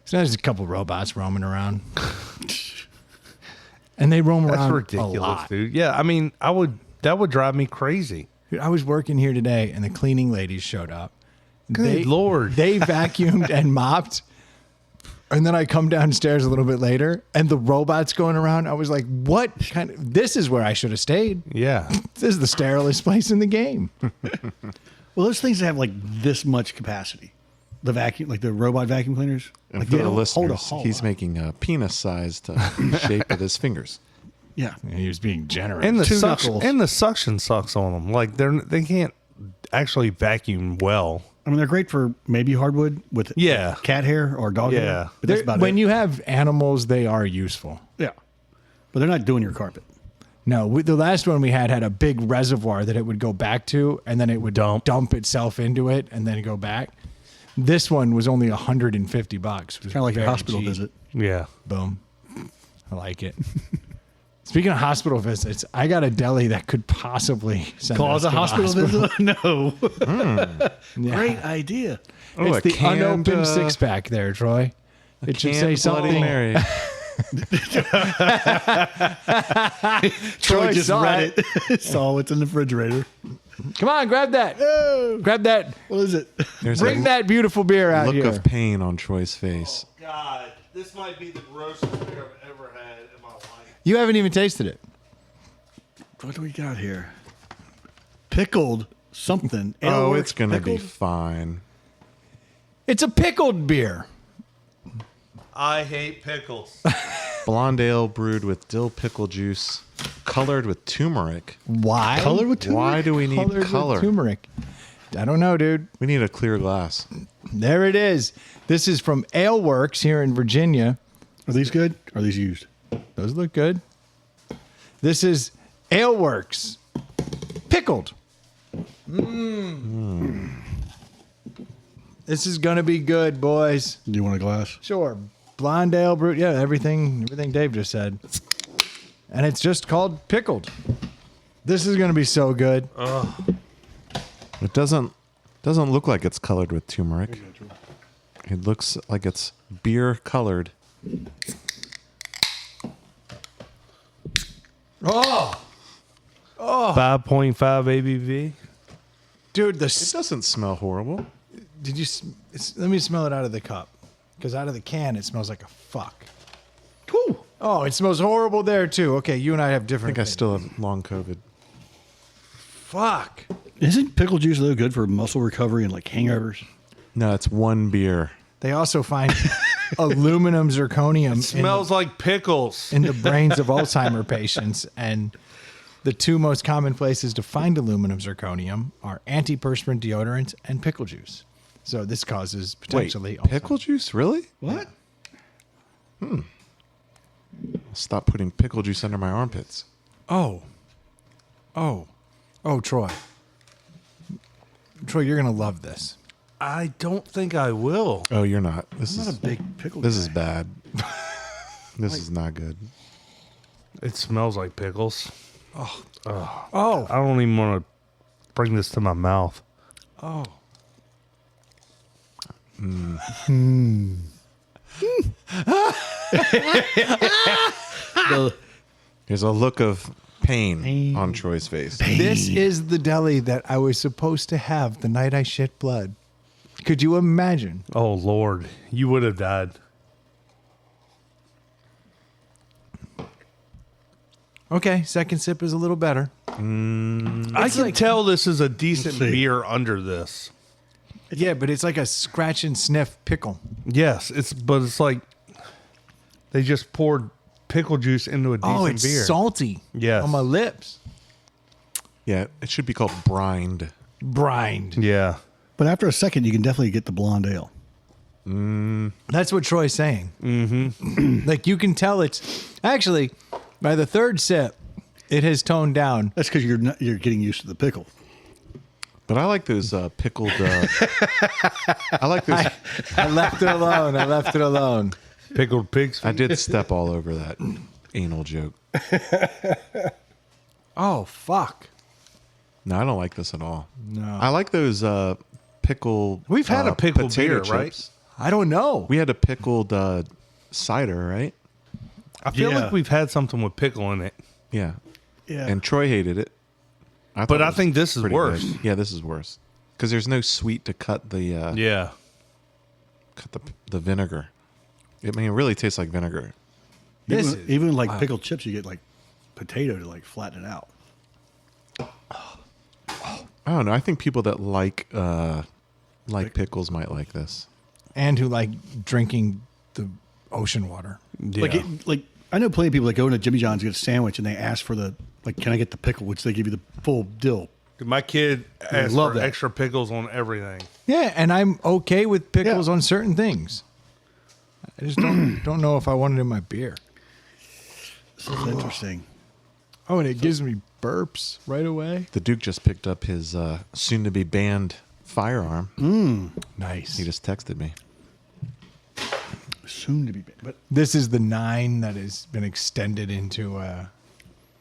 So there's a couple robots roaming around. And they roam That's around a ridiculous, lot. dude. Yeah, I mean, that would drive me crazy. Dude, I was working here today and the cleaning ladies showed up. Good Lord. They vacuumed and mopped. And then I come downstairs a little bit later and the robot's going around. I was like, what kind of, this is where I should have stayed. Yeah. This is the sterilest place in the game. Well, those things have like this much capacity. The vacuum, like the robot vacuum cleaners. And Like for they the don't hold a listeners, whole he's lot. making a penis-sized shape with his fingers. Yeah. He was being generous. And the 2 suction knuckles. and the suction sucks on them. Like they can't actually vacuum well. I mean, they're great for maybe hardwood with Yeah. cat hair or dog Yeah. hair. But that's about when it. you have animals, they are useful. Yeah. But they're not doing your carpet. No, the last one we had a big reservoir that it would go back to, and then it would dump itself into it, and then go back. This one was only $150. Kind Kind of like a hospital visit. Yeah. Boom. I like it. Speaking of hospital visits, I got a deli that could possibly send Cause us a to the hospital visit? No. Yeah. Great idea. Oh, It's a the canned, unopened six pack there, Troy. It should say canned Bloody something. Mary. Troy Troy just saw read it. Saw what's in the refrigerator. Come on, grab that. Grab that. What is it? There's Bring a that beautiful beer out look here. of pain on Troy's face. God, this might be the grossest beer I've ever had in my life. You haven't even tasted it. What do we got here? Pickled something. Oh, Aleworks it's going to be pickled? fine. It's a pickled beer. I hate pickles. Blonde ale brewed with dill pickle juice, colored with turmeric. Why? Color with turmeric? Why do we need Colored with color? turmeric. I don't know, dude. We need a clear glass. There it is. This is from Ale Works here in Virginia. Are these good? Are these used? Those look good. This is Ale Works. Pickled. This is going to be good, boys. Do you want a glass? Sure. Blonde ale brewed. Yeah, everything Dave just said. And it's just called pickled. This is going to be so good. It doesn't look like it's colored with turmeric. It looks like it's beer colored. Oh, 5.5 ABV. dude, It doesn't smell horrible. did you let me smell it out of the cup, because out of the can it smells like a fuck. Whew. Oh, it smells horrible there too. Okay, you and I have I different. think I still have long COVID. Fuck. Isn't pickle juice though good for muscle recovery and like hangovers? No, it's one beer. They also find aluminum zirconium Smells like pickles. in the brains of Alzheimer patients, and the two most common places to find aluminum zirconium are antiperspirant deodorant and pickle juice. So this causes potentially Wait, pickle juice? Really? What? I'll stop putting pickle juice under my armpits. Oh, Troy. Troy, you're gonna love this. I don't think I will. Oh, you're not. This I'm is not a big pickle This guy. is bad. This is not good. It smells like pickles. Oh, I don't even want to bring this to my mouth. oh. There's a look of pain on Troy's face. This is the deli that I was supposed to have the night I shit blood. Could you imagine? Oh, Lord. You would have died. Okay, second sip is a little better. I can tell this is a decent Let's see. beer under this. Yeah, but it's like a scratch and sniff pickle. Yes, but it's like they just poured pickle juice into a decent Oh, it's beer. salty. Yes. On my lips. Yeah, it should be called brined. Brined. Yeah. But after a second, you can definitely get the blonde ale. That's what Troy's saying. Mm-hmm. Like you can tell it's actually by the third sip, it has toned down. That's because you're getting used to the pickle. But I like those pickled. I like those. I left it alone. I left it alone. Pickled pig's I feet. did step all over that anal joke. Oh fuck. No, I don't like this at all. No. I like those pickled. We've had a pickled potato beer, right? chips. I don't know. We had a pickled cider, right? I feel Yeah. like we've had something with pickle in it. Yeah. Yeah. And Troy hated it. But thought it I was think this is pretty worse. good. Yeah, this is worse because there's no sweet to cut the Yeah. cut the vinegar. I mean, it really tastes like vinegar. This even, is- even like pickled chips, you get like potato to like flatten it out. I don't know. I think people that like pickles might like this. And who like drinking the ocean water. Yeah. Like I know plenty of people that go into Jimmy John's to get a sandwich and they ask for the can I get the pickle, which they give you the full dill. My kid asked love for that. extra pickles on everything. Yeah, and I'm okay with pickles Yeah. on certain things. I just don't know if I want it in my beer. This is interesting. Oh, and it gives me burps right away. The Duke just picked up his soon-to-be banned firearm. Nice. He just texted me. Soon to be, but This is the 9 that has been extended into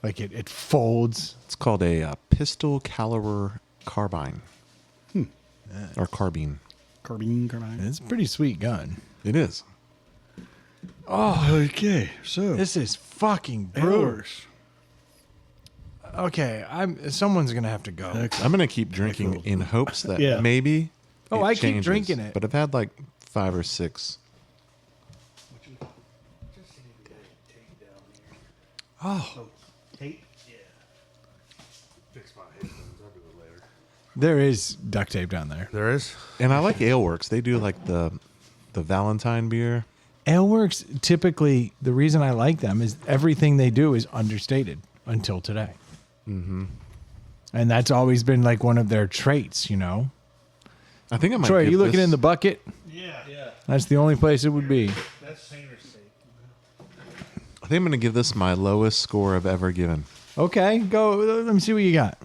like it folds. It's called a pistol caliber carbine. Or carbine. carbine. It's a pretty sweet gun. It is. Okay, so This is fucking brutal. brewers. Okay, someone's gonna have to go. I'm going to keep drinking in hopes that Yeah. maybe Oh, it I keep changes. drinking it. But I've had like 5 or 6. Oh, Fix my headphones. I'll do it later. there is duct tape down there. There is? And I like Aleworks. They do like the Valentine beer. Aleworks, typically, the reason I like them is everything they do is understated until today. Mm-hmm. And that's always been like one of their traits, you know? I think I might Troy, are give you looking this- in the bucket? Yeah. That's the only place it would be. That's painter's tape. I think I'm going to give this my lowest score I've ever given. Okay, go. Let me see what you got.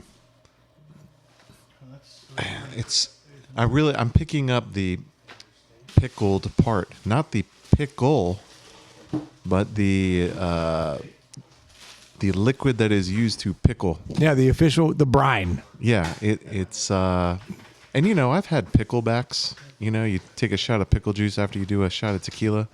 I'm picking up the pickled part, not the pickle, but the liquid that is used to pickle. Yeah, the brine. Yeah, it's and I've had picklebacks. You take a shot of pickle juice after you do a shot of tequila,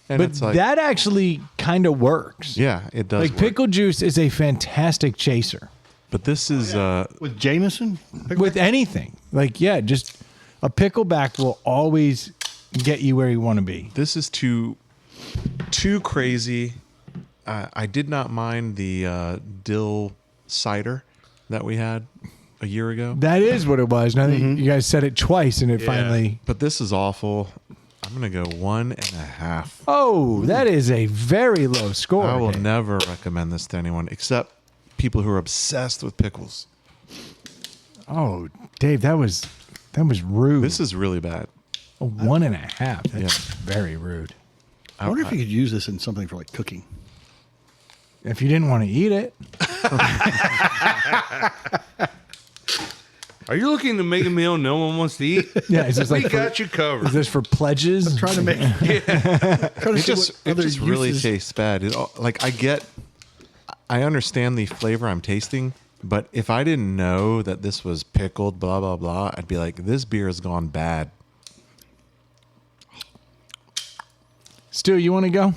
and But it's like that actually kind of works. yeah, it does. Like work. pickle juice is a fantastic chaser But this is With Jameson, with anything. Like, yeah, just a pickleback will always get you where you want to be. this is too crazy. I did not mind the dill cider that we had a year ago, That is what it was. Now that you guys said it twice and it finally. but this is awful. I'm gonna go 1.5. Oh, that is a very low score. I will Dave. never recommend this to anyone except people who are obsessed with pickles. Oh, Dave, that was rude. This is really bad. a 1.5. That's Yeah. very rude. I wonder if you could use this in something for like cooking. If you didn't want to eat it, Are you looking to make a meal no one wants to eat? Yeah, it's just We like got you covered. Is this for pledges? Trying to make. It just really tastes bad. I understand the flavor I'm tasting, but if I didn't know that this was pickled, blah blah blah, I'd be like, this beer has gone bad. Stu, you want to go?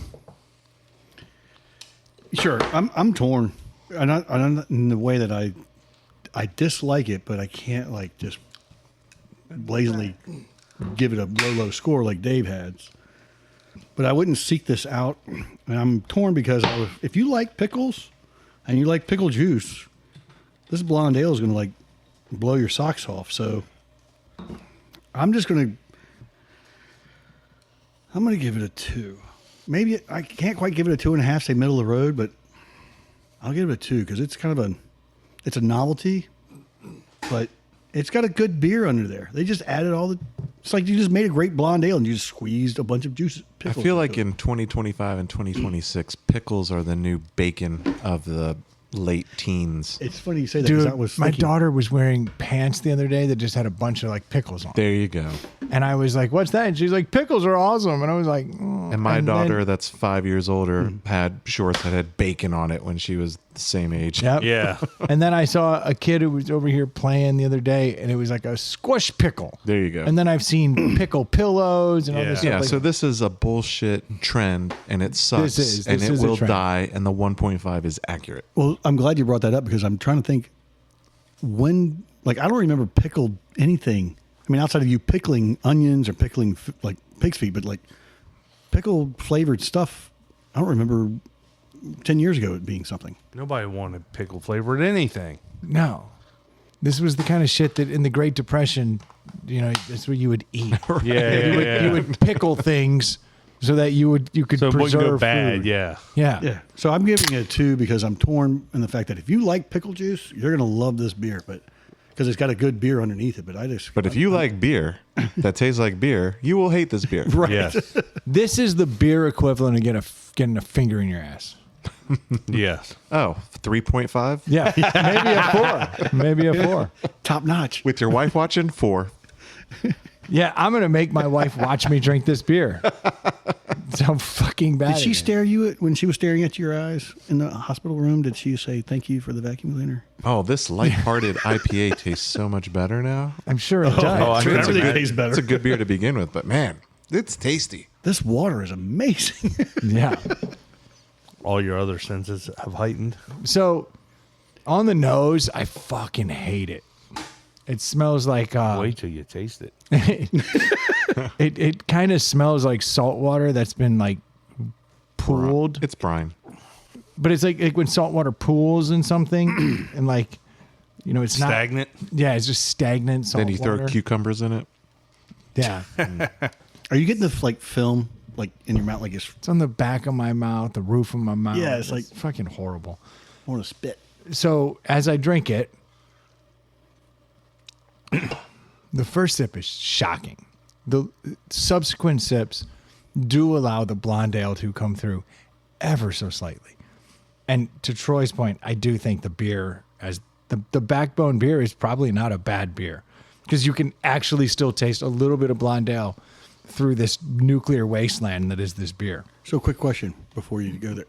Sure, I'm torn. I'm not in the way that I dislike it, but I can't like just blazingly give it a low score like Dave had. But I wouldn't seek this out, and I'm torn because if you like pickles and you like pickle juice, this blonde ale is going to like blow your socks off. So I'm going to give it a 2. Maybe I can't quite give it a 2.5, say middle of the road, but I'll give it a 2 because it's kind of it's a novelty, but it's got a good beer under there. They just added it's like you just made a great blonde ale and you just squeezed a bunch of juice. I feel like in 2025 and 2026, pickles are the new bacon of the late teens. It's funny you say that because Dude, I was my thinking, daughter was wearing pants the other day that just had a bunch of like pickles on. There you go. And I was like, what's that? And she's like, pickles are awesome. And I was like, And my daughter, that's 5 years older, had shorts that had bacon on it when she was the same age. Yep. Yeah. And then I saw a kid who was over here playing the other day, and it was like a squish pickle. There you go. And then I've seen pickle pillows and all this stuff. Yeah, like, so this is a bullshit trend, and it sucks, This and it is a will trend. die, and the 1.5 is accurate. well, I'm glad you brought that up because I'm trying to think when, like, I don't remember pickled anything. I mean, outside of you pickling onions or pickling like pig's feet, but like pickled flavored stuff, I don't remember 10 years ago it being something. Nobody wanted pickle flavored anything. no. This was the kind of shit that in the Great Depression, that's what you would eat. You would pickle things so that you could So it wouldn't preserve go bad. food. Yeah. Yeah. Yeah. So I'm giving it a 2 because I'm torn in the fact that if you like pickle juice, you're going to love this beer, but because it's got a good beer underneath it. But If you like beer that tastes like beer, you will hate this beer. right. Yes. This is the beer equivalent of getting a finger in your ass. Yes. Oh, 3.5? Yeah. Maybe a 4. Top notch. With your wife watching, 4. Yeah, I'm going to make my wife watch me drink this beer. That's how fucking bad Did she it is. stare you at when she was staring at your eyes in the hospital room? Did she say thank you for the vacuum cleaner? Oh, this lighthearted IPA tastes so much better now. I'm sure it does. I know. Everything tastes better. It's a good beer to begin with, but man, it's tasty. This water is amazing. Yeah. All your other senses have heightened. So, on the nose, I fucking hate it. It smells like Wait till you taste it. it kind of smells like salt water that's been like pooled. It's brine. But it's like when salt water pools in something and like it's not Stagnant. Yeah, it's just stagnant salt Then you water. throw cucumbers in it. Yeah. Are you getting the like film like in your mouth like it's It's on the back of my mouth, the roof of my mouth. Yeah, it's like- fucking horrible. want to spit? So as I drink it, the first sip is shocking. The subsequent sips do allow the blonde ale to come through ever so slightly. And to Troy's point, I do think the beer as the backbone beer is probably not a bad beer because you can actually still taste a little bit of blonde ale through this nuclear wasteland that is this beer. So, quick question before you go there: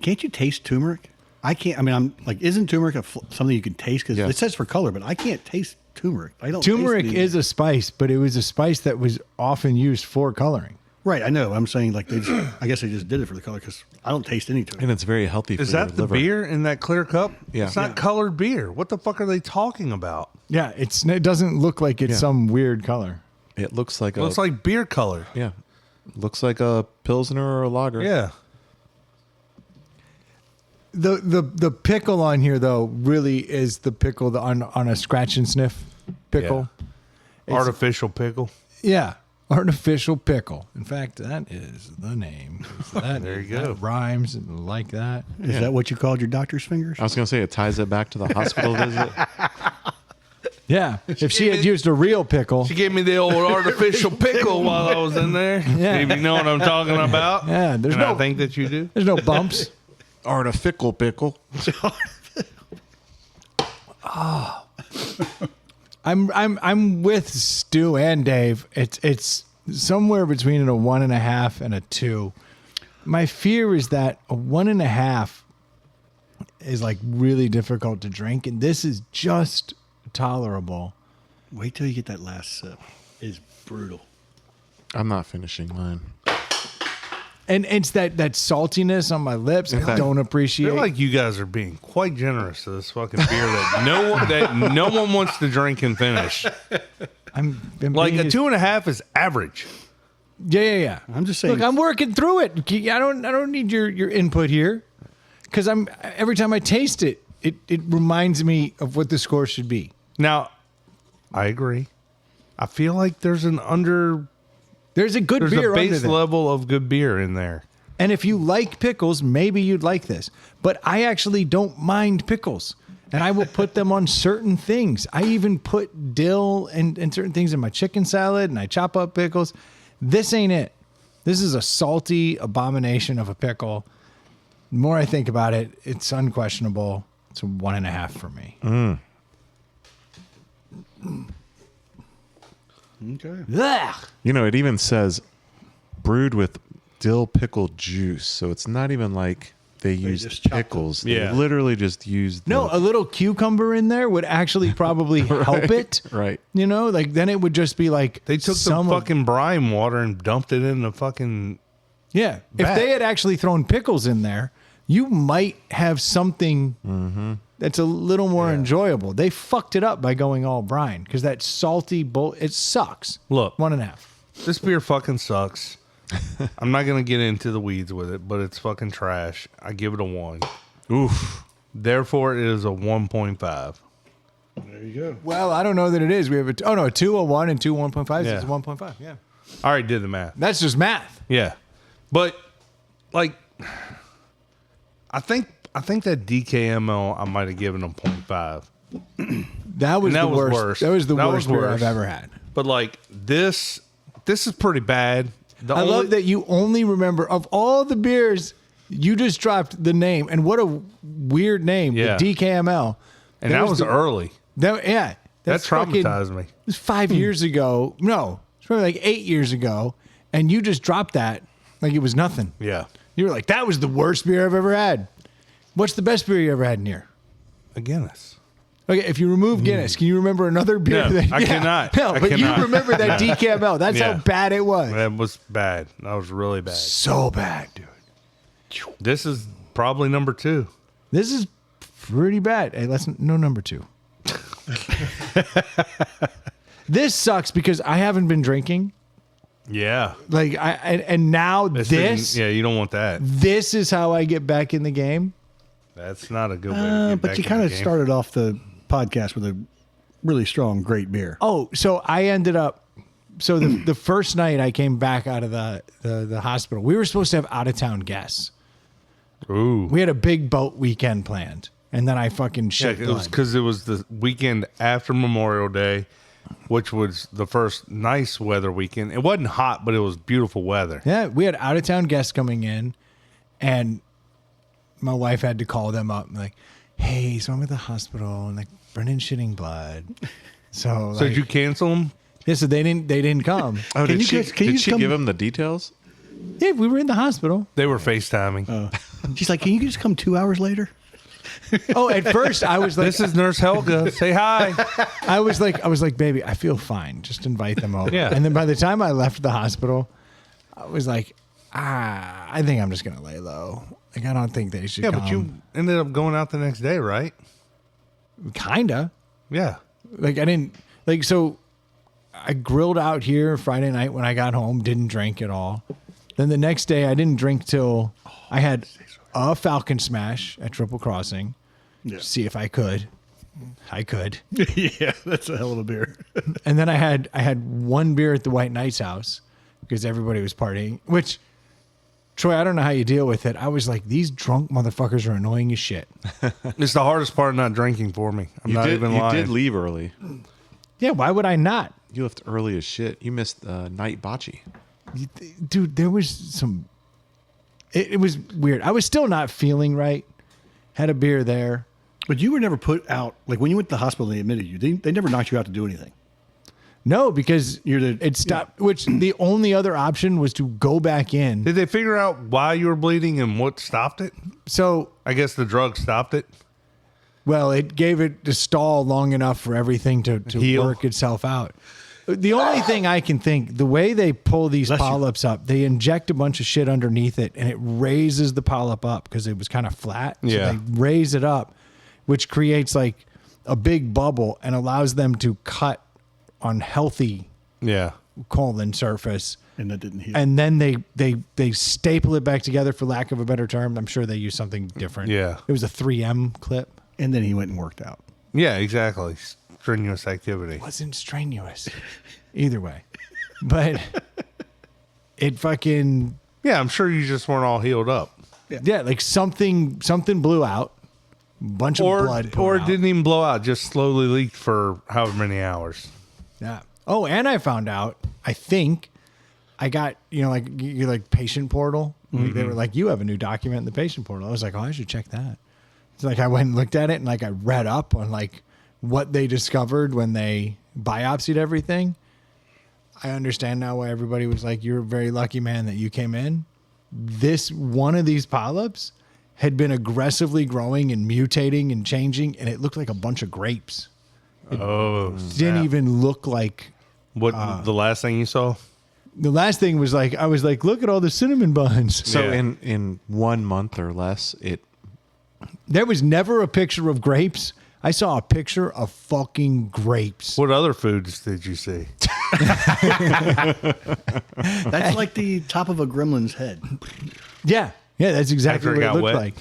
can't you taste turmeric? I can't. I mean, I'm like, isn't turmeric something you can taste? Because Yeah. it says for color, but I can't taste turmeric. I don't. taste Turmeric it is a spice, but it was a spice that was often used for coloring. right. I know. I'm saying like I guess they just did it for the color because I don't taste any turmeric. And it's very healthy for Is your that the liver. beer in that clear cup? Yeah. It's not colored beer. What the fuck are they talking about? Yeah, it doesn't look like it's Yeah. some weird color. It looks like Well, it's like beer color. yeah. Looks like a Pilsner or a lager. Yeah. The pickle on here though really is the pickle on a scratch and sniff pickle. It's- Artificial pickle. Yeah, artificial pickle. In fact, that is the name. There you go. That rhymes like that. Is that what you called your doctor's fingers? I was going to say it ties it back to the hospital visit. Yeah, if she had used a real pickle, She gave me the old artificial pickle while I was in there. Yeah. If you know what I'm talking about. Yeah, there's and I no- think that you do. there's no bumps. Artificial pickle. I'm with Stu and Dave. It's somewhere between a 1.5 and a 2. My fear is that a 1.5 is like really difficult to drink, and this is just tolerable. Wait till you get that last sip. It's brutal. I'm not finishing mine. And it's that saltiness on my lips I don't I appreciate. feel like you guys are being quite generous to this fucking beer that no one wants to drink and finish. I'm Like being a 2.5 is average. Yeah. I'm just saying. Look, I'm working through it. I don't need your input here, because every time I taste it, it reminds me of what the score should be. Now, I agree. I feel like there's a beer base under there. level of good beer in there. And if you like pickles, maybe you'd like this. But I actually don't mind pickles. And I will put them on certain things. I even put dill and certain things in my chicken salad, and I chop up pickles. This ain't it. This is a salty abomination of a pickle. The more I think about it, it's unquestionable. It's a 1.5 for me. Okay. Ugh. You know, it even says brewed with dill pickle juice. So it's not even like they used just chopped pickles. Yeah. They literally just used No, a little cucumber in there would actually probably help it. Right. You know, like then it would just be like They took some fucking brine water and dumped it in the fucking... Yeah. If Bad. they had actually thrown pickles in there, you might have something that's a little more enjoyable. They fucked it up by going all brine because that salty it sucks. Look. 1.5. This beer fucking sucks. I'm not going to get into the weeds with it, but it's fucking trash. I give it a 1. Oof. Therefore, it is a 1.5. There you go. Well, I don't know that it is. We have a 2, a 1, and 2 1.5. Yeah. It's a 1.5. Yeah. I already did the math. That's just math. Yeah. But, like, I think that DKML I might have given a 0.5. That was And that the was worst. worse. That was the That was worst beer worse. I've ever had. But, like, this is pretty bad. I love that you only remember of all the beers, you just dropped the name, and what a weird name, Yeah. the DKML. And that was the- early. That That that's fucking- traumatized me. It was 5 years ago. No, it's probably like 8 years ago, and you just dropped that like it was nothing. Yeah. You were like, that was the worst beer I've ever had. What's the best beer you ever had in here? A Guinness. Okay, if you remove Guinness, can you remember another beer? No, that, I cannot. No, I but cannot. you remember that DKML. That's Yeah. how bad it was. That was bad. That was really bad. So bad, dude. This is probably number 2. This is pretty bad. Hey, no number 2. This sucks because I haven't been drinking. Yeah. Like and now this Yeah, you don't want that. this is how I get back in the game. That's not a good way to get But back you in kind the of game. started off the podcast with a really strong, great beer. Oh, so I ended up. So the first night I came back out of the hospital, we were supposed to have out of town guests. Ooh. We had a big boat weekend planned, and then I fucking Yeah, shit it was blood. because it was the weekend after Memorial Day, which was the first nice weather weekend. It wasn't hot, but it was beautiful weather. Yeah, we had out of town guests coming in, and my wife had to call them up and be like, "Hey, so I'm at the hospital, and like Brendan's shitting blood." So, So did you cancel them? Yeah, so they didn't come. Oh, Can did you she, guys- can you did just she come- give him the details? Yeah, we were in the hospital. They were FaceTiming. She's like, "Can you just come 2 hours later?" Oh, at first I was like, This is Nurse Helga. Say hi. I was like, baby, I feel fine. Just invite them over. Yeah. And then by the time I left the hospital, I was like, I think I'm just gonna lay low. Like I don't think they should. Yeah, come. but you ended up going out the next day, right? kinda Yeah. like I didn't like so. I grilled out here Friday night when I got home. Didn't drink at all. Then the next day I didn't drink till I had a Falcon Smash at Triple Crossing. Yeah. See if I could. I could. Yeah, that's a hell of a beer. And then I had one beer at the White Knight's house because everybody was partying. Which, Troy, I don't know how you deal with it. I was like, these drunk motherfuckers are annoying as shit. It's the hardest part of not drinking for me. I'm not even you lying. did leave early. Yeah, why would I not? You left early as shit. You missed night bocce. Dude, there was some... It was weird. I was still not feeling right. Had a beer there. But you were never put out, like when you went to the hospital, they admitted you. They never knocked you out to do anything. No, because it stopped. Which the only other option was to go back in. Did they figure out why you were bleeding and what stopped it? So, I guess the drug stopped it. well, it gave it to stall long enough for everything to Heal. work itself out. The only thing I can think, the way they pull these Bless you. polyps up, they inject a bunch of shit underneath it, and it raises the polyp up because it was kind of flat. So Yeah. they raise it up, which creates like a big bubble and allows them to cut on healthy Yeah. colon surface. And that didn't heal. And then they staple it back together, for lack of a better term. I'm sure they use something different. Yeah. It was a 3M clip. And then he went and worked out. Yeah, exactly. Strenuous activity. Wasn't strenuous either way, but it fucking, Yeah, I'm sure you just weren't all healed up. yeah, like something blew out, bunch of blood poured Or it out. didn't even blow out, just slowly leaked for however many hours. Yeah. Oh, and I found out, I think I got, like you like patient portal. They were like, you have a new document in the patient portal. I was like, oh, I should check that. It's like I went and looked at it and like I read up on like what they discovered when they biopsied everything. I understand now why everybody was like, you're a very lucky man that you came in. This one of these polyps had been aggressively growing and mutating and changing, and it looked like a bunch of grapes. Oh, Didn't even look like. What, the last thing you saw? The last thing was like, I was like, look at all the cinnamon buns. So Yeah. in 1 month or less, There was never a picture of grapes. I saw a picture of fucking grapes. What other foods did you see? That's like the top of a gremlin's head. Yeah. Yeah, that's exactly After it what it got looked wet? like.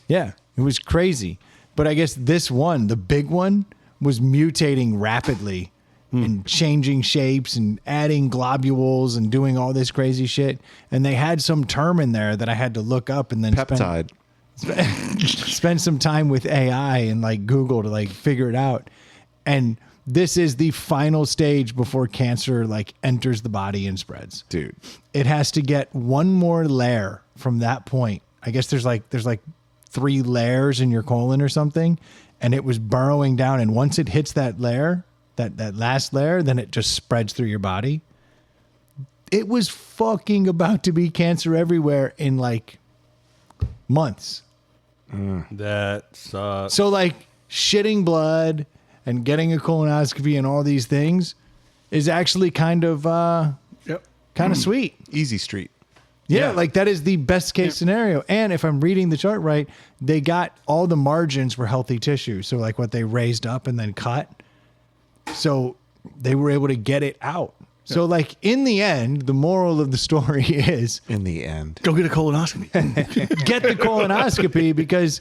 Yeah, it was crazy. But I guess this one, the big one, was mutating rapidly and changing shapes and adding globules and doing all this crazy shit. And they had some term in there that I had to look up and then peptide. spend some time with AI and like Google to like figure it out. And this is the final stage before cancer like enters the body and spreads. Dude. It has to get one more layer from that point. I guess there's like 3 layers in your colon or something, and it was burrowing down, and once it hits that layer, that last layer, then it just spreads through your body. It was fucking about to be cancer everywhere in like months. That sucks. So like shitting blood and getting a colonoscopy and all these things is actually kind of Yep. sweet. Easy Street. Yeah, Yeah. like that is the best case scenario. And if I'm reading the chart right, they got all the margins were healthy tissue. So like what they raised up and then cut. So they were able to get it out. So like in the end, the moral of the story is In the end. Go get a colonoscopy. get the colonoscopy, because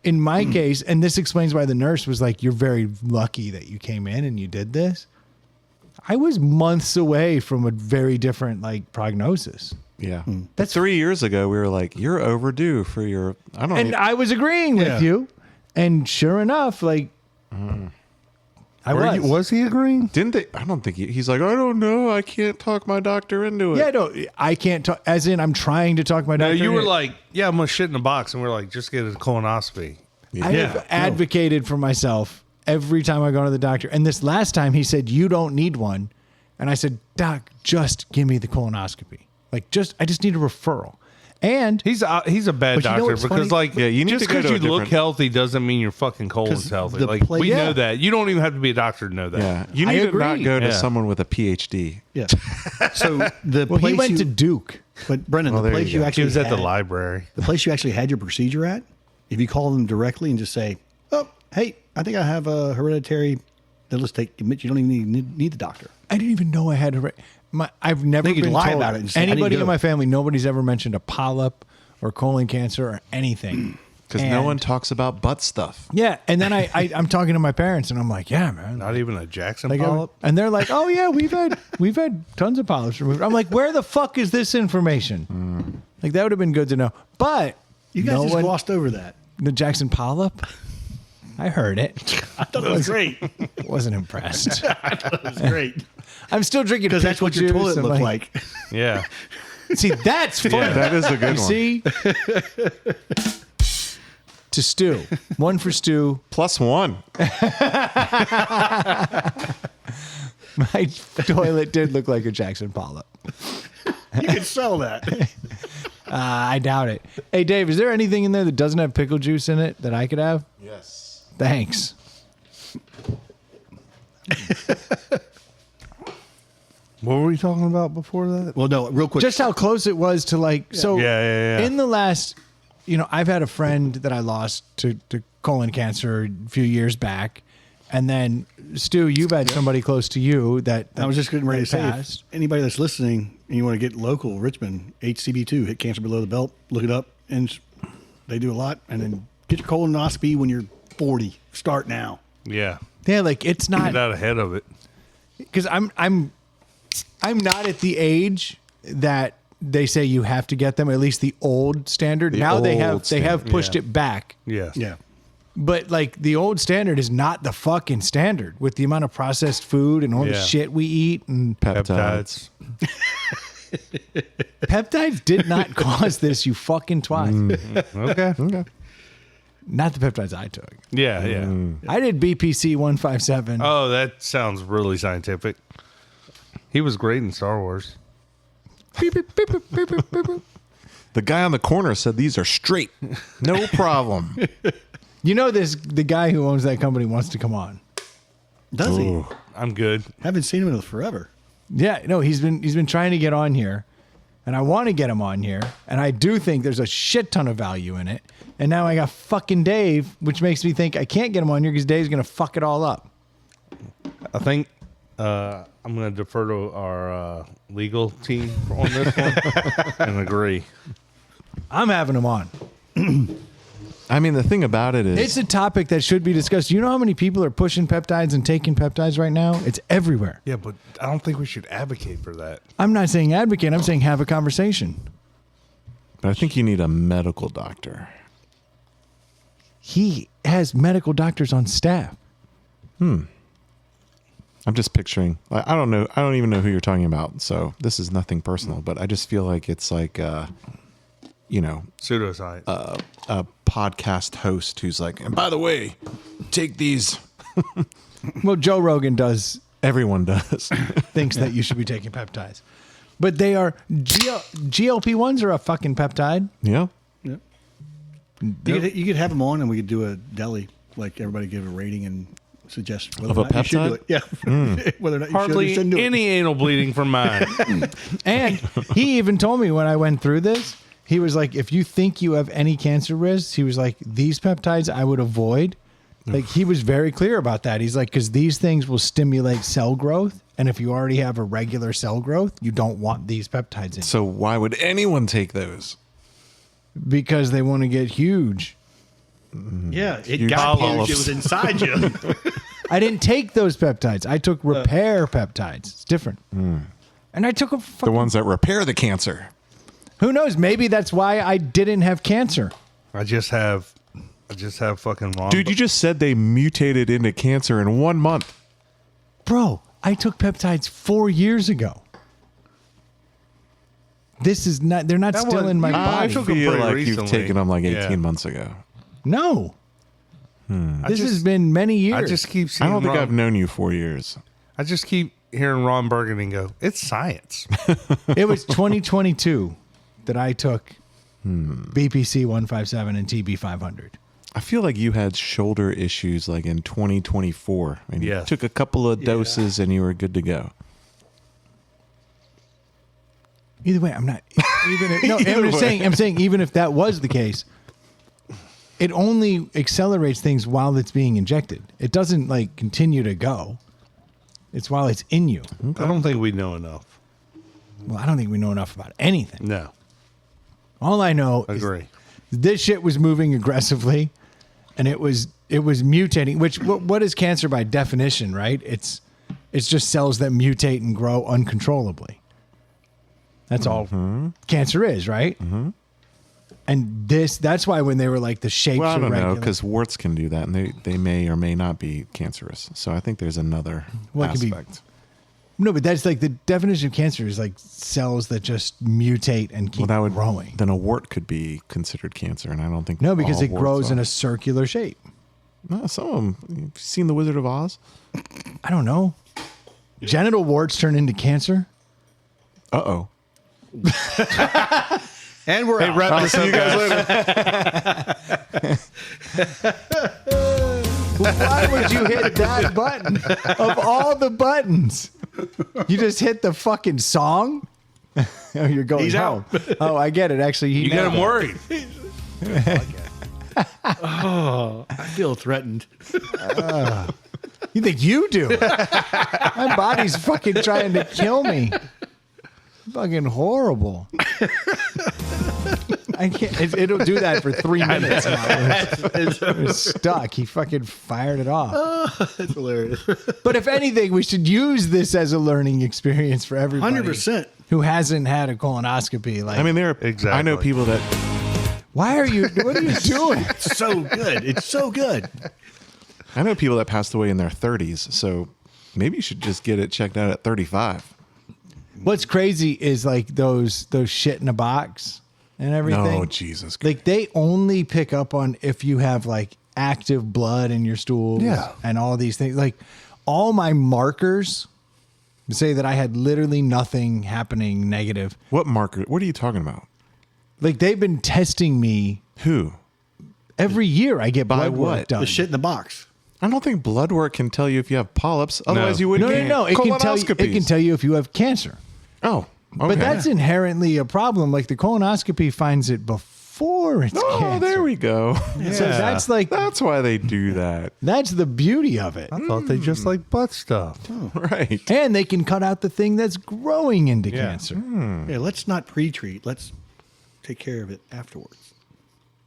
in my case, and this explains why the nurse was like, you're very lucky that you came in and you did this. I was months away from a very different like prognosis. Yeah. That's 3 years ago. We were like, you're overdue for your, I don't And know. I was agreeing with Yeah. you. And sure enough, like I was. Was he agreeing? Didn't they? I don't think he's like, I don't know. I can't talk my doctor into it. Yeah, no, I can't talk. As in, I'm trying to talk my No, doctor. you were into it. like, yeah, I'm going to shit in a box. And we're like, just get a colonoscopy. I have advocated for myself every time I go to the doctor. And this last time, he said, you don't need one. And I said, Doc, just give me the colonoscopy. Like, I just need a referral. And He's a bad But you know doctor what's because, funny? like, Yeah, you need just to go because to you a look different- healthy doesn't mean your fucking colon's 'Cause healthy. the Like, place- we Yeah. know that. You don't even have to be a doctor to know that. Yeah. You I need to agree. not go to Yeah. someone with a PhD. Yeah. So the well, place he went you, to Duke. but Brendan, Well, the there place you you go. actually He was at the had- library. the place you actually had your procedure at, if you call them directly and just say, "Oh, hey, I think I have a hereditary," they'll just admit you don't even need the doctor. I didn't even know I had I've never They could been lie told. about it and say, "I need to Anybody go." in my family, nobody's ever mentioned a polyp or colon cancer or anything. Because no And- one talks about butt stuff. Yeah, and then I'm talking to my parents, and I'm like, yeah, man. Not even a Jackson Like, polyp. and they're like, oh yeah, we've had tons of polyps removed. I'm like, where the fuck is this information? Like that would have been good to know. But You guys no just one, glossed over that. the Jackson polyp. I heard it. I thought it was great. Wasn't impressed. It was great I'm still drinking because that's what your pickle toilet juice. I'm looked like. Yeah. See, that's funny. That is a good one. See, to Stu. One for Stu. +1. My toilet did look like a Jackson Polyp. You could sell that. I doubt it. Hey, Dave, is there anything in there that doesn't have pickle juice in it that I could have? Yes. Thanks. What were we talking about before that? Well, no, real quick. Just how close it was to like, so Yeah. in the last, I've had a friend that I lost to colon cancer a few years back. And then, Stu, you've had somebody close to you that I was just getting ready to say, passed. if anybody that's listening and you want to get local, Richmond, HCB2, hit Cancer Below the Belt, look it up, and they do a lot. And then get your colonoscopy when you're 40. Start now. Yeah. Yeah, like it's Get not out ahead of it. because I'm not at the age that they say you have to get them. At least the old standard. Now they have pushed it back. Yeah. Yeah. But like the old standard is not the fucking standard with the amount of processed food and all the Yeah. shit we eat and Peptides. peptides did not cause this, you fucking twat. Okay. Not the peptides I took. Yeah. I did BPC 157. Oh, that sounds really scientific. He was great in Star Wars. Beep, beep, beep, beep, beep, beep, beep, beep. The guy on the corner said these are straight. No problem. The guy who owns that company wants to come on. Does he? I'm good. Haven't seen him in forever. Yeah, no, he's been trying to get on here, and I want to get him on here, and I do think there's a shit ton of value in it. And now I got fucking Dave, which makes me think I can't get him on here because Dave's gonna fuck it all up. I think I'm going to defer to our legal team on this one and agree. I'm having him on. I mean, the thing about it is, It's a topic that should be discussed. You know how many people are pushing peptides and taking peptides right now? It's everywhere. Yeah, but I don't think we should advocate for that. I'm not saying advocate. I'm saying have a conversation. but I think you need a medical doctor. He has medical doctors on staff. I'm just picturing. I don't know. I don't even know who you're talking about. So this is nothing personal, but I just feel like it's like, Pseudoscience. a podcast host who's like, and by the way, take these. Well, Joe Rogan Everyone does. thinks that you should be taking peptides. But they are GLP-1s are a fucking peptide. Yeah. Yeah. You could have him on, and we could do a deli. Like everybody give a rating and suggest whether Of or a not you should do peptide? it. Yeah, whether or not you Hardly should or shouldn't do any anal bleeding from mine. And he even told me when I went through this, he was like, if you think you have any cancer risks, he was like, these peptides I would avoid. Like he was very clear about that. He's like, because these things will stimulate cell growth. And if you already have a regular cell growth, you don't want these peptides in. So why would anyone take those? Because they want to get huge. it. Yeah, it Huge got polyps. huge. It was inside you. I didn't take those peptides. I took repair peptides. It's different. And I took a The fucking, ones that repair the cancer. who knows? Maybe that's why I didn't have cancer. I just have fucking wrong. Dude, you just said they mutated into cancer in 1 month. Bro, I took peptides 4 years ago. This is not, they're not That still was- in my I I body. took them feel pretty like recently. you've taken them like 18 Yeah. months ago. No. This has been many years. I just keep I seeing don't think Ron, I've known you 4 years. I just keep hearing Ron Burgundy go, it's science. It was 2022 that I took BPC 157 and TB 500. I feel like you had shoulder issues like in 2024. And you Yes. took a couple of doses and you were good to go. Either way, I'm not. Even if, no, I'm saying even if that was the case, it only accelerates things while it's being injected. It doesn't like continue to go. It's while it's in you. I don't think we know enough. Well, I don't think we know enough about anything. No. All I know is Agree. this shit was moving aggressively, and it was mutating. Which what is cancer by definition, right? It's just cells that mutate and grow uncontrollably. That's all cancer is, right? Mm-hmm. And that's why when they were like the shapes Well, I are don't know regular. because warts can do that and they may or may not be cancerous. So I think there's another Well, it could be- aspect. No, but that's like the definition of cancer is like cells that just mutate and keep growing. Then a wart could be considered cancer, and I don't think No, because all it grows warts in are. a circular shape. No, some of them. You've seen The Wizard of Oz? I don't know. Genital warts turn into cancer. Uh-oh. And we're out. Wrap this up, You guys later. Why would you hit that button of all the buttons? You just hit the fucking song. Oh, you're going He's home. out. Oh, I get it. Actually, You got him worried. Oh, I feel threatened. You think you do? My body's fucking trying to kill me. Fucking horrible. I can't. It'll do that for 3 minutes now. It's stuck. He fucking fired it off. That's hilarious. But if anything, we should use this as a learning experience for everybody 100%. who hasn't had a colonoscopy. Like, I mean, there are. Exactly. I know people that. why are you? What are you doing? It's so good. It's so good. I know people that passed away in their 30s. So maybe you should just get it checked out at 35. What's crazy is like those shit in a box and everything. No, Jesus. Like they only pick up on if you have like active blood in your stools, Yeah. and all these things. Like all my markers say that I had literally nothing happening negative. What marker? What are you talking about? Like they've been testing me Who? every year. I get By blood work what? done. The shit in the box. I don't think blood work can tell you if you have polyps. Otherwise, you would No, get no, no. It can tell you. It colonoscopies. can tell you if you have cancer. Oh, okay. But that's inherently a problem. Like the colonoscopy finds it before it's Oh, cancer. there we go. So that's like That's why they do that. that's the beauty of it. I thought they just like butt stuff. Right. And they can cut out the thing that's growing into Yeah. cancer, Yeah, let's not pre-treat. Let's take care of it afterwards.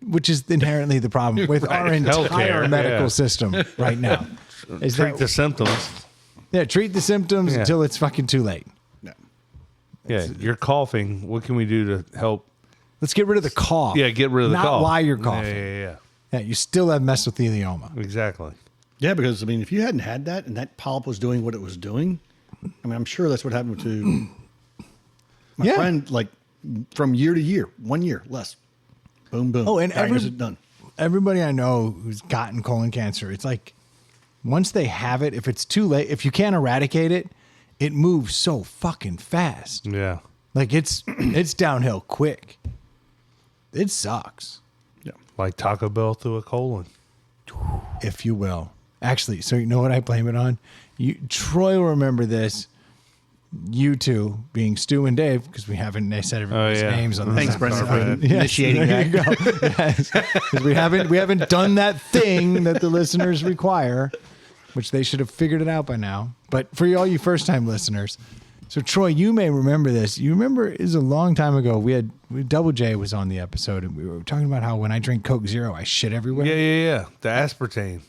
which is inherently the problem with our entire Healthcare, medical yeah. system right now. Is Treat that- the symptoms. treat the symptoms Yeah. until it's fucking too late. No. Yeah, you're coughing. What can we do to help? Let's get rid of the cough. Yeah, get rid of the Not cough. why you're Yeah, coughing. yeah. Yeah, you still have mesothelioma. Exactly. Yeah, because I mean, if you hadn't had that and that polyp was doing what it was doing, I mean, I'm sure that's what happened to my Yeah. friend. Like from year to year, 1 year less. Boom, boom. Oh, and Diagnosis done. everybody I know who's gotten colon cancer, it's like once they have it, if it's too late, if you can't eradicate it, it moves so fucking fast. Yeah. Like it's downhill quick. It sucks, Yeah. Like Taco Bell through a colon. if you will. Actually, so you know what I blame it on? Troy will remember this. You two, being Stu and Dave, because we haven't said everybody's yeah. names on Thanks, this Brendan, episode. for initiating there that. you go. Yes. 'Cause we haven't done that thing that the listeners require, which they should have figured it out by now. But for all you first time listeners, so Troy, you may remember this. You remember it was a long time ago. Double J was on the episode, and we were talking about how when I drink Coke Zero, I shit everywhere. Yeah. The aspartame.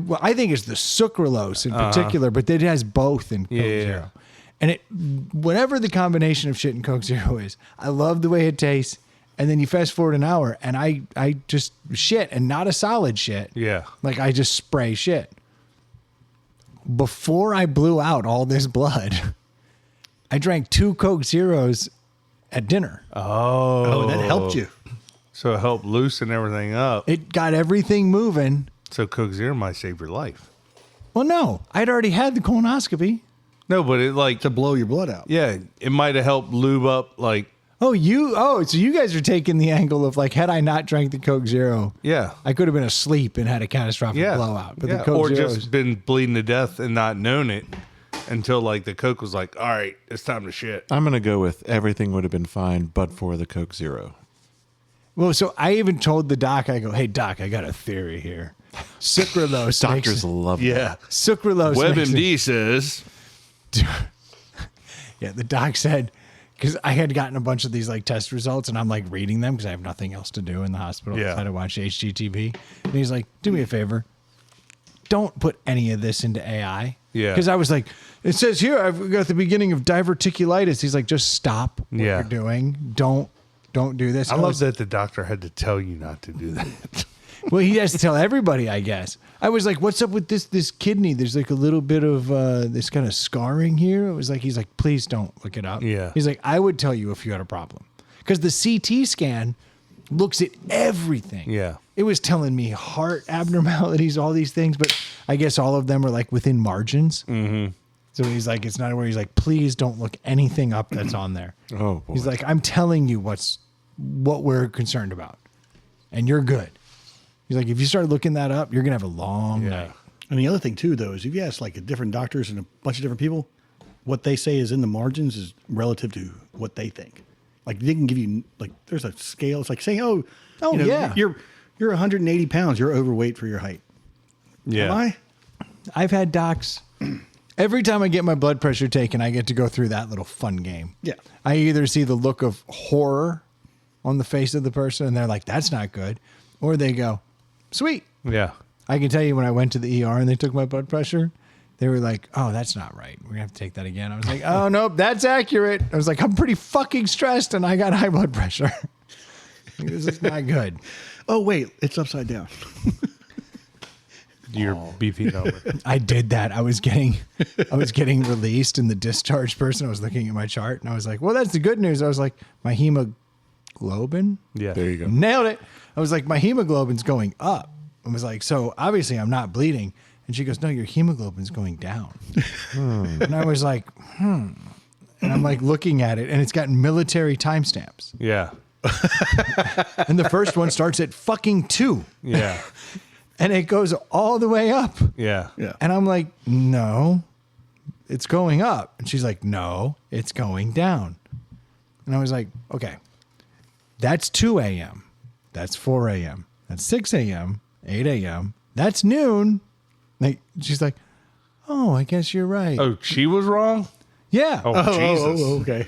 Well, I think it's the sucralose in particular, but it has both in Coke Yeah. Zero. And whatever the combination of shit and Coke Zero is, I love the way it tastes. And then you fast forward an hour, and I just shit, and not a solid shit. Yeah. Like I just spray shit. Before I blew out all this blood, I drank 2 Coke Zeros at dinner. Oh. Oh, that helped you. So it helped loosen everything up. It got everything moving. So Coke Zero might save your life. Well, no, I'd already had the colonoscopy. No, but it like, To blow your blood out. yeah, it might have helped lube up like, So you guys are taking the angle of like, had I not drank the Coke Zero, yeah. I could have been asleep and had a catastrophic Yeah. blowout. But Yeah. the Coke Or Zeros, just been bleeding to death and not known it until like the Coke was like, all right, it's time to shit. I'm going to go with everything would have been fine but for the Coke Zero. well, so I even told the doc, I go, hey doc, I got a theory here. Sucralose. Doctors makes, love that. Yeah. sucralose. makes it- WebMD says, yeah, the doc said, because I had gotten a bunch of these like test results, and I'm like reading them because I have nothing else to do in the hospital. Yeah. I had to watch HGTV, and he's like, do me a favor, don't put any of this into AI. Yeah. Because I was like, it says here I've got the beginning of diverticulitis. He's like, just stop what Yeah. you're doing. Don't do this. I And love was- that the doctor had to tell you not to do that. Well, he has to tell everybody, I guess. I was like, what's up with this kidney? There's like a little bit of this kind of scarring here. It was like, he's like, please don't look it up. Yeah. He's like, I would tell you if you had a problem. Because the CT scan looks at everything. Yeah. It was telling me heart abnormalities, all these things, but I guess all of them are like within margins. Mm-hmm. So he's like, it's not where he's like, please don't look anything up that's on there. Oh, boy. He's like, I'm telling you what we're concerned about, and you're good. He's like, if you start looking that up, you're gonna have a long night. And the other thing too, though, is if you ask like different doctors and a bunch of different people, what they say is in the margins is relative to what they think. Like they can give you like there's a scale. It's like saying, yeah, you're 180 pounds. You're overweight for your height. Yeah. Am I? I've had docs. Every time I get my blood pressure taken, I get to go through that little fun game. Yeah. I either see the look of horror on the face of the person, and they're like, "That's not good," or they go, "Sweet." Yeah. I can tell you when I went to the ER and they took my blood pressure, they were like, "Oh, that's not right. We're gonna have to take that again." I was like, "Oh nope, that's accurate." I was like, "I'm pretty fucking stressed and I got high blood pressure. This is not good." Oh wait, it's upside down. Your beefy number. I did that. I was getting released, and the discharge person, I was looking at my chart, and I was like, "Well, that's the good news." I was like, "My hemoglobin." Yeah. There you go. Nailed it. I was like, "My hemoglobin's going up." I was like, "So obviously I'm not bleeding." And she goes, "No, your hemoglobin's going down." And I was like, And I'm like looking at it, and it's got military timestamps. Yeah. And the first one starts at fucking 2. Yeah. And it goes all the way up. Yeah. Yeah. And I'm like, "No, it's going up." And she's like, "No, it's going down." And I was like, "Okay, that's 2 a.m. That's 4 a.m. That's 6 a.m. 8 a.m. That's noon." Like, she's like, "Oh, I guess you're right." Oh, she was wrong? Yeah. Oh, Jesus. Okay.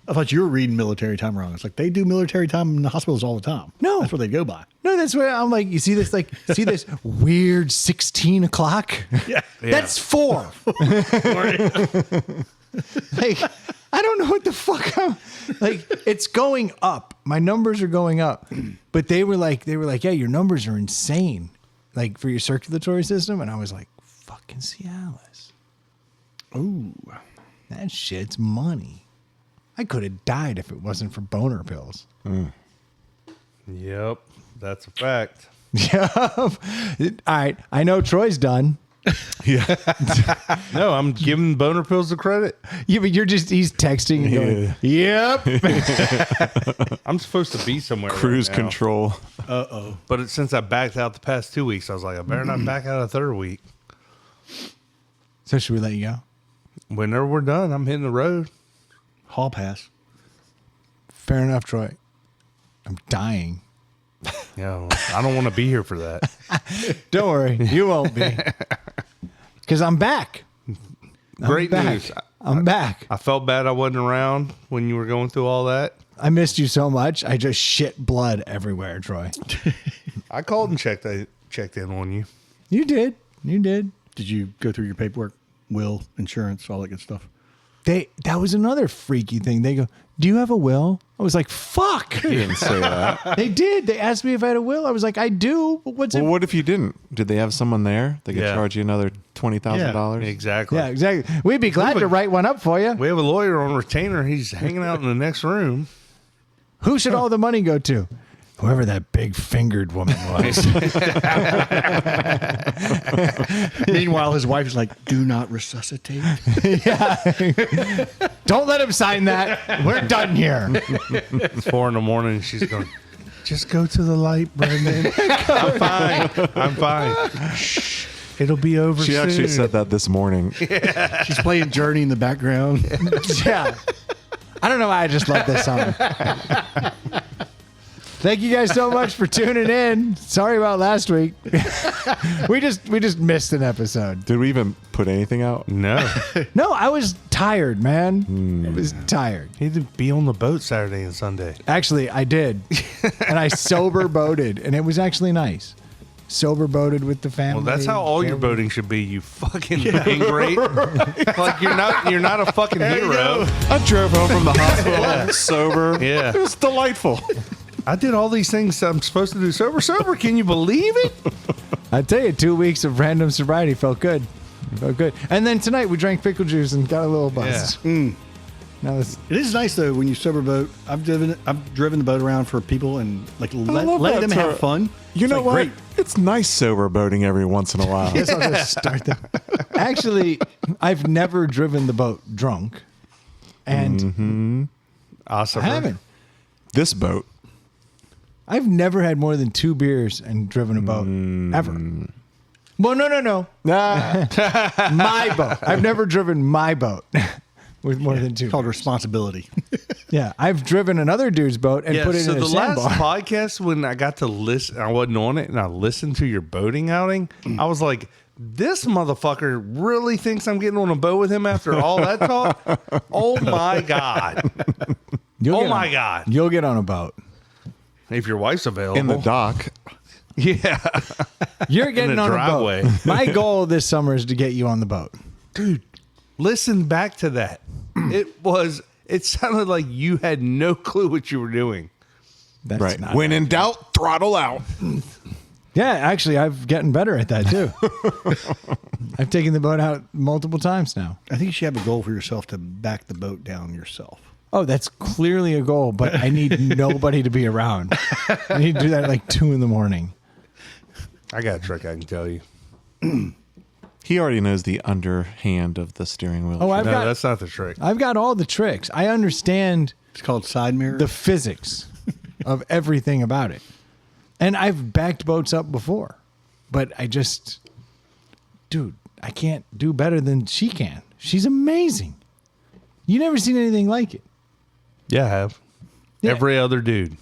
I thought you were reading military time wrong. It's like they do military time in the hospitals all the time. No. That's what they go by. No, that's where I'm like, you see this weird 16 o'clock? Yeah. That's 4. Like, I don't know what the fuck like, it's going up. My numbers are going up. But they were like, "Yeah, your numbers are insane. Like for your circulatory system." And I was like, "Fucking Cialis. Ooh. That shit's money. I could have died if it wasn't for boner pills." Yep. That's a fact. Yeah. All right. I know Troy's done. No, I'm giving boner pills the credit. Yeah, but he's texting and going, "Yep." I'm supposed to be somewhere. Cruise right now. control. But since I backed out the past 2 weeks, I was like, I better not back out a third week. So should we let you go? Whenever we're done, I'm hitting the road. Hall pass. Fair enough, Troy. I'm dying. Yeah, I don't want to be here for that. Don't worry. You won't be. Because I'm back. Great back. news. I'm back. I felt bad I wasn't around when you were going through all that. I missed you so much. I just shit blood everywhere, Troy. I called and checked in on you. You did. You did. Did you go through your paperwork, will, insurance, all that good stuff? That was another freaky thing. They go, "Do you have a will?" I was like, "Fuck." He didn't say that. They did. They asked me if I had a will. I was like, "I do." But what's Well, it? what if you didn't? Did they have someone there? They could Yeah. charge you another $20,000. Exactly. Yeah, exactly. We'd be glad to write one up for you. We have a lawyer on retainer. He's hanging out in the next room. Who should all the money go to? Whoever that big fingered woman was. Meanwhile, his wife's like, "Do not resuscitate." Don't let him sign that. We're done here. It's 4 a.m. and she's going, "Just go to the light, Brendan. I'm fine. I'm fine. Shh. It'll be over She soon." actually said that this morning. She's playing Journey in the background. Yeah. I don't know why I just love this song. Thank you guys so much for tuning in. Sorry about last week. we just missed an episode. Did we even put anything out? No. No, I was tired, man. I was tired. He had to be on the boat Saturday and Sunday. Actually, I did. And I sober boated, and it was actually nice. Sober boated with the family. Well, that's how all your boating should be, you fucking ingrate. Like you're not a fucking hero. I drove home from the hospital sober. Yeah. It was delightful. I did all these things I'm supposed to do sober. Can you believe it? I tell you, 2 weeks of random sobriety felt good. It felt good. And then tonight we drank pickle juice and got a little buzzed. Now It is nice though when you sober boat. I've driven the boat around for people and like love let that them have fun. You It's know like, what? Great. It's nice sober boating every once in a while. Guess I'll just start that. Actually, I've never driven the boat drunk. And Awesome. I haven't. This boat. I've never had more than 2 beers and driven a boat. Ever. Well, no. My boat. I've never driven my boat with more than 2. It's called responsibility. Yeah, I've driven another dude's boat and put it in a the last sandbar. podcast when I got to listen, I wasn't on it, and I listened to your boating outing. I was like, this motherfucker really thinks I'm getting on a boat with him after all that talk. Oh my god! God! You'll get on a boat. If your wife's available In the dock. yeah, You're getting the on driveway. a boat. My goal this summer is to get you on the boat. dude. Listen back to that. It sounded like you had no clue what you were doing. That's Right. not When bad. in doubt, throttle out. Yeah, actually, I've gotten better at that too. I've taken the boat out multiple times now. I think you should have a goal for yourself to back the boat down yourself. Oh, that's clearly a goal, but I need nobody to be around. I need to do that at like 2 a.m. I got a trick I can tell you. He already knows the underhand of the steering wheel. Oh, I've No, got that's not the trick. I've got all the tricks. I understand It's called side mirror. the physics of everything about it. And I've backed boats up before. But dude, I can't do better than she can. She's amazing. You never seen anything like it. Yeah, I have. Yeah. Every other dude.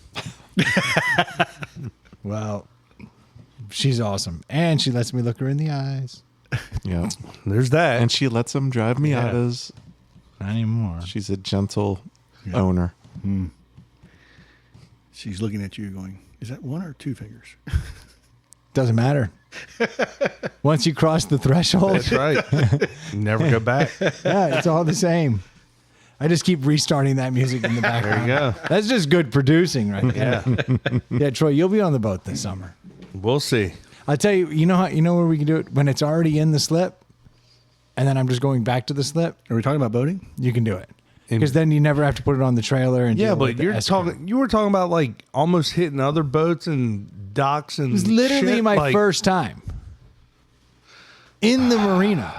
Well, she's awesome. And she lets me look her in the eyes. Yeah. There's that. And she lets him drive Miatas. Not anymore. She's a gentle owner. She's looking at you going, is that 1 or 2 fingers? Doesn't matter. Once you cross the threshold, That's right. Never go back. yeah, it's all the same. I just keep restarting that music in the background. There you go. That's just good producing right there. Yeah. Yeah, Troy, you'll be on the boat this summer. We'll see. I'll tell you, you know where we can do it? When it's already in the slip, and then I'm just going back to the slip, Are we talking about boating? you can do it. Because then you never have to put it on the trailer. And Yeah, deal but with the you were talking about like almost hitting other boats and docks and It was literally shit, my like- first time in the marina.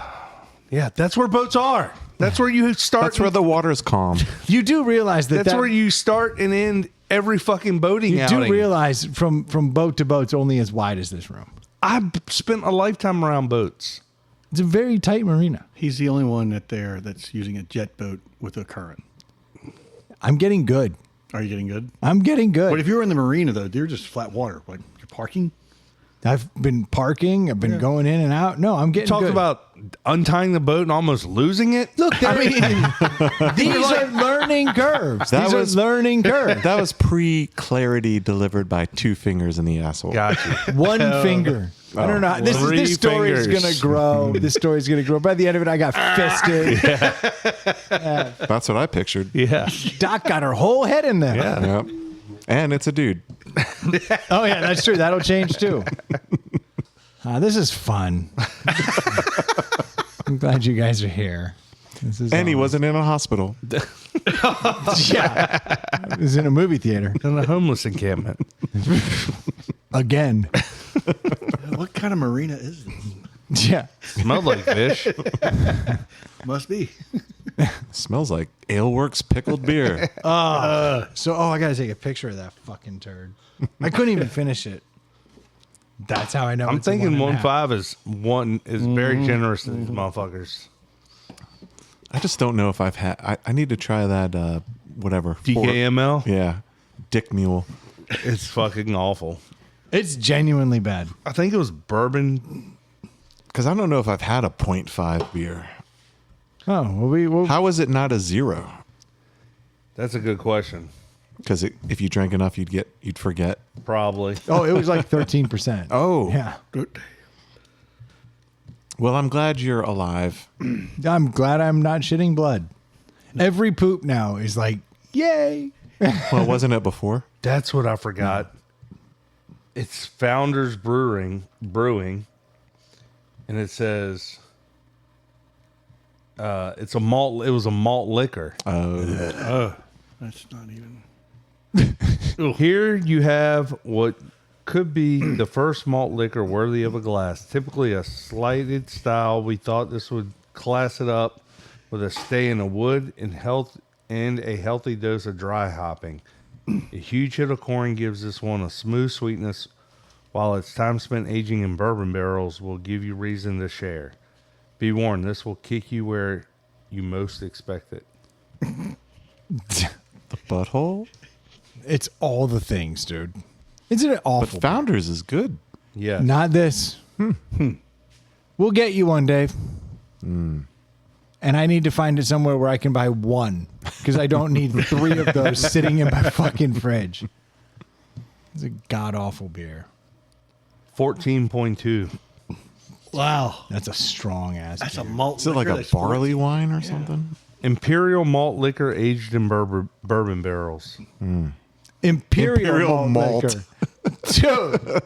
Yeah, that's where boats are. That's where you start. That's where the water's calm. You do realize That's where you start and end every fucking boating you outing. do realize from boat to boat, it's only as wide as this room. I spent a lifetime around boats. It's a very tight marina. He's the only one that's using a jet boat with a current. I'm getting good. Are you getting good? I'm getting good. But if you were in the marina though, they're just flat water. Like you're parking. I've been parking. I've been going in and out. No, I'm getting Talk good. about untying the boat and almost losing it. Look, these are learning curves. These are learning curves. That was pre-clarity delivered by 2 fingers in the asshole. Gotcha. One finger. I don't know. This Three story is fingers. going to grow. This story is going to grow. By the end of it, I got fisted. That's what I pictured. Yeah. Doc got her whole head in there. Yeah. Yep. And it's a dude. Oh, yeah, that's true. That'll change too. This is fun. I'm glad you guys are here. This is And he awesome. wasn't in a hospital. Yeah. It was in a movie theater. In a homeless encampment. Again. What kind of marina is it? Yeah. Smelled like fish. Must be. Smells like Aleworks pickled beer. So, I got to take a picture of that fucking turd. I couldn't even finish it. That's how I know. I'm it's a thinking 1.5. is very generous to these motherfuckers. I just don't know if I've had. I need to try that. Whatever. DKML. Yeah. Dick Mule. It's fucking awful. It's genuinely bad. I think it was bourbon. Because I don't know if I've had a 0.5 beer. Oh, well, How is it not a 0? That's a good question. Because if you drank enough, you'd forget. Probably. oh, it was like 13%. Oh. Yeah. Well, I'm glad you're alive. I'm glad I'm not shitting blood. Every poop now is like, yay. Well, wasn't it before? That's what I forgot. It's Founders Brewing, and it says it's a malt. It was a malt liquor. That's not even. Here you have what could be the first malt liquor worthy of a glass. Typically a slighted style. We thought this would class it up with a stay in the wood and a healthy dose of dry hopping. A huge hit of corn gives this one a smooth sweetness, while its time spent aging in bourbon barrels will give you reason to share. Be warned, this will kick you where you most expect it. The butthole? It's all the things, dude. Isn't it But awful? Founders is good. Yeah. Not this. We'll get you one, Dave. And I need to find it somewhere where I can buy one, because I don't need 3 of those sitting in my fucking fridge. It's a god-awful beer. 14.2. Wow. That's a strong-ass That's a beer. malt. Is it like liquor a that's barley wine or something? Imperial malt liquor aged in bourbon barrels. Imperial malt. malt. Liquor. Dude,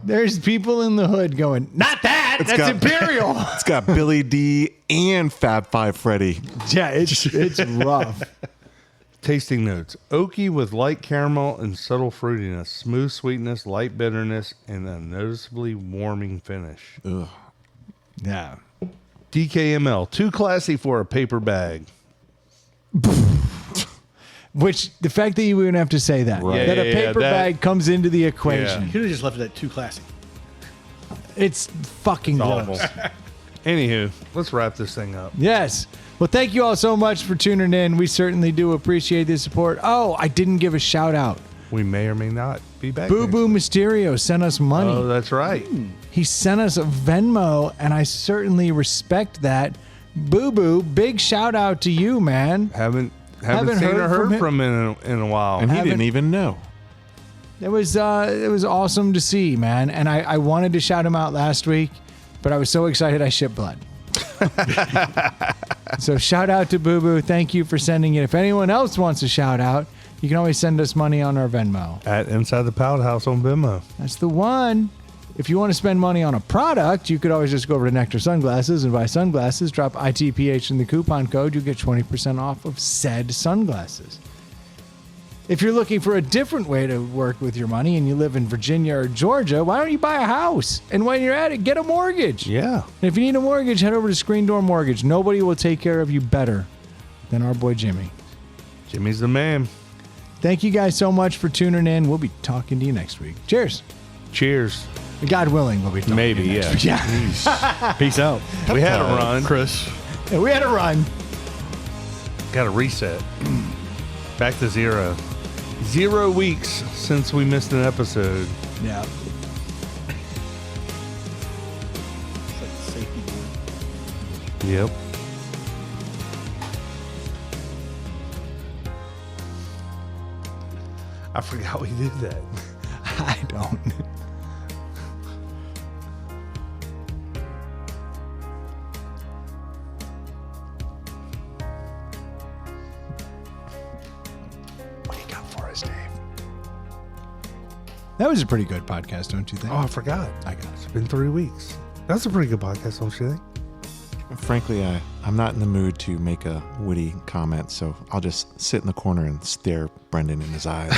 there's people in the hood going, not that. That's got- Imperial. It's got Billy D and Fab Five Freddy. Yeah, it's rough. Tasting notes: oaky with light caramel and subtle fruitiness, smooth sweetness, light bitterness, and a noticeably warming finish. Ugh. Yeah. DKML, too classy for a paper bag. Which the fact that you even have to say that, Right. that Yeah, a yeah, paper that- bag comes into the equation. You could have just left it at too classy. It's fucking Awful. gross. Anywho, let's wrap this thing up. Yes. Well, thank you all so much for tuning in. We certainly do appreciate the support. Oh, I didn't give a shout out. We may or may not be back. Boo next Boo week. Mysterio sent us money. Oh, that's right. He sent us a Venmo, and I certainly respect that. Boo Boo, big shout out to you, man. Haven't Haven't seen heard or heard from from him in a while. And he Haven't- didn't even know. It was awesome to see, man. And I wanted to shout him out last week, but I was so excited I shit blood. So shout out to Boo Boo. Thank you for sending it. If anyone else wants a shout out, you can always send us money on our Venmo. At Inside the Pout House on Venmo. That's the one. If you want to spend money on a product, you could always just go over to Nectar Sunglasses and buy sunglasses. Drop ITPH in the coupon code. You'll get 20% off of said sunglasses. If you're looking for a different way to work with your money and you live in Virginia or Georgia, why don't you buy a house? And when you're at it, get a mortgage. Yeah. And if you need a mortgage, head over to Screen Door Mortgage. Nobody will take care of you better than our boy Jimmy. Jimmy's the man. Thank you guys so much for tuning in. We'll be talking to you next week. Cheers. Cheers. God willing, we'll be talking Maybe, to you next yeah. week. Yeah. Peace out. We had a run. Chris. Yeah, we had a run. Got to reset. Back to 0. 0 weeks since we missed an episode. Yeah. It's like the safety board. Yep. I forgot we did that. I don't. What do you got for us, Dave? That was a pretty good podcast, don't you think? Oh, I forgot. I got it. It's been 3 weeks. That's a pretty good podcast, don't you think? Frankly, I'm not in the mood to make a witty comment, so I'll just sit in the corner and stare Brendan in his eyes.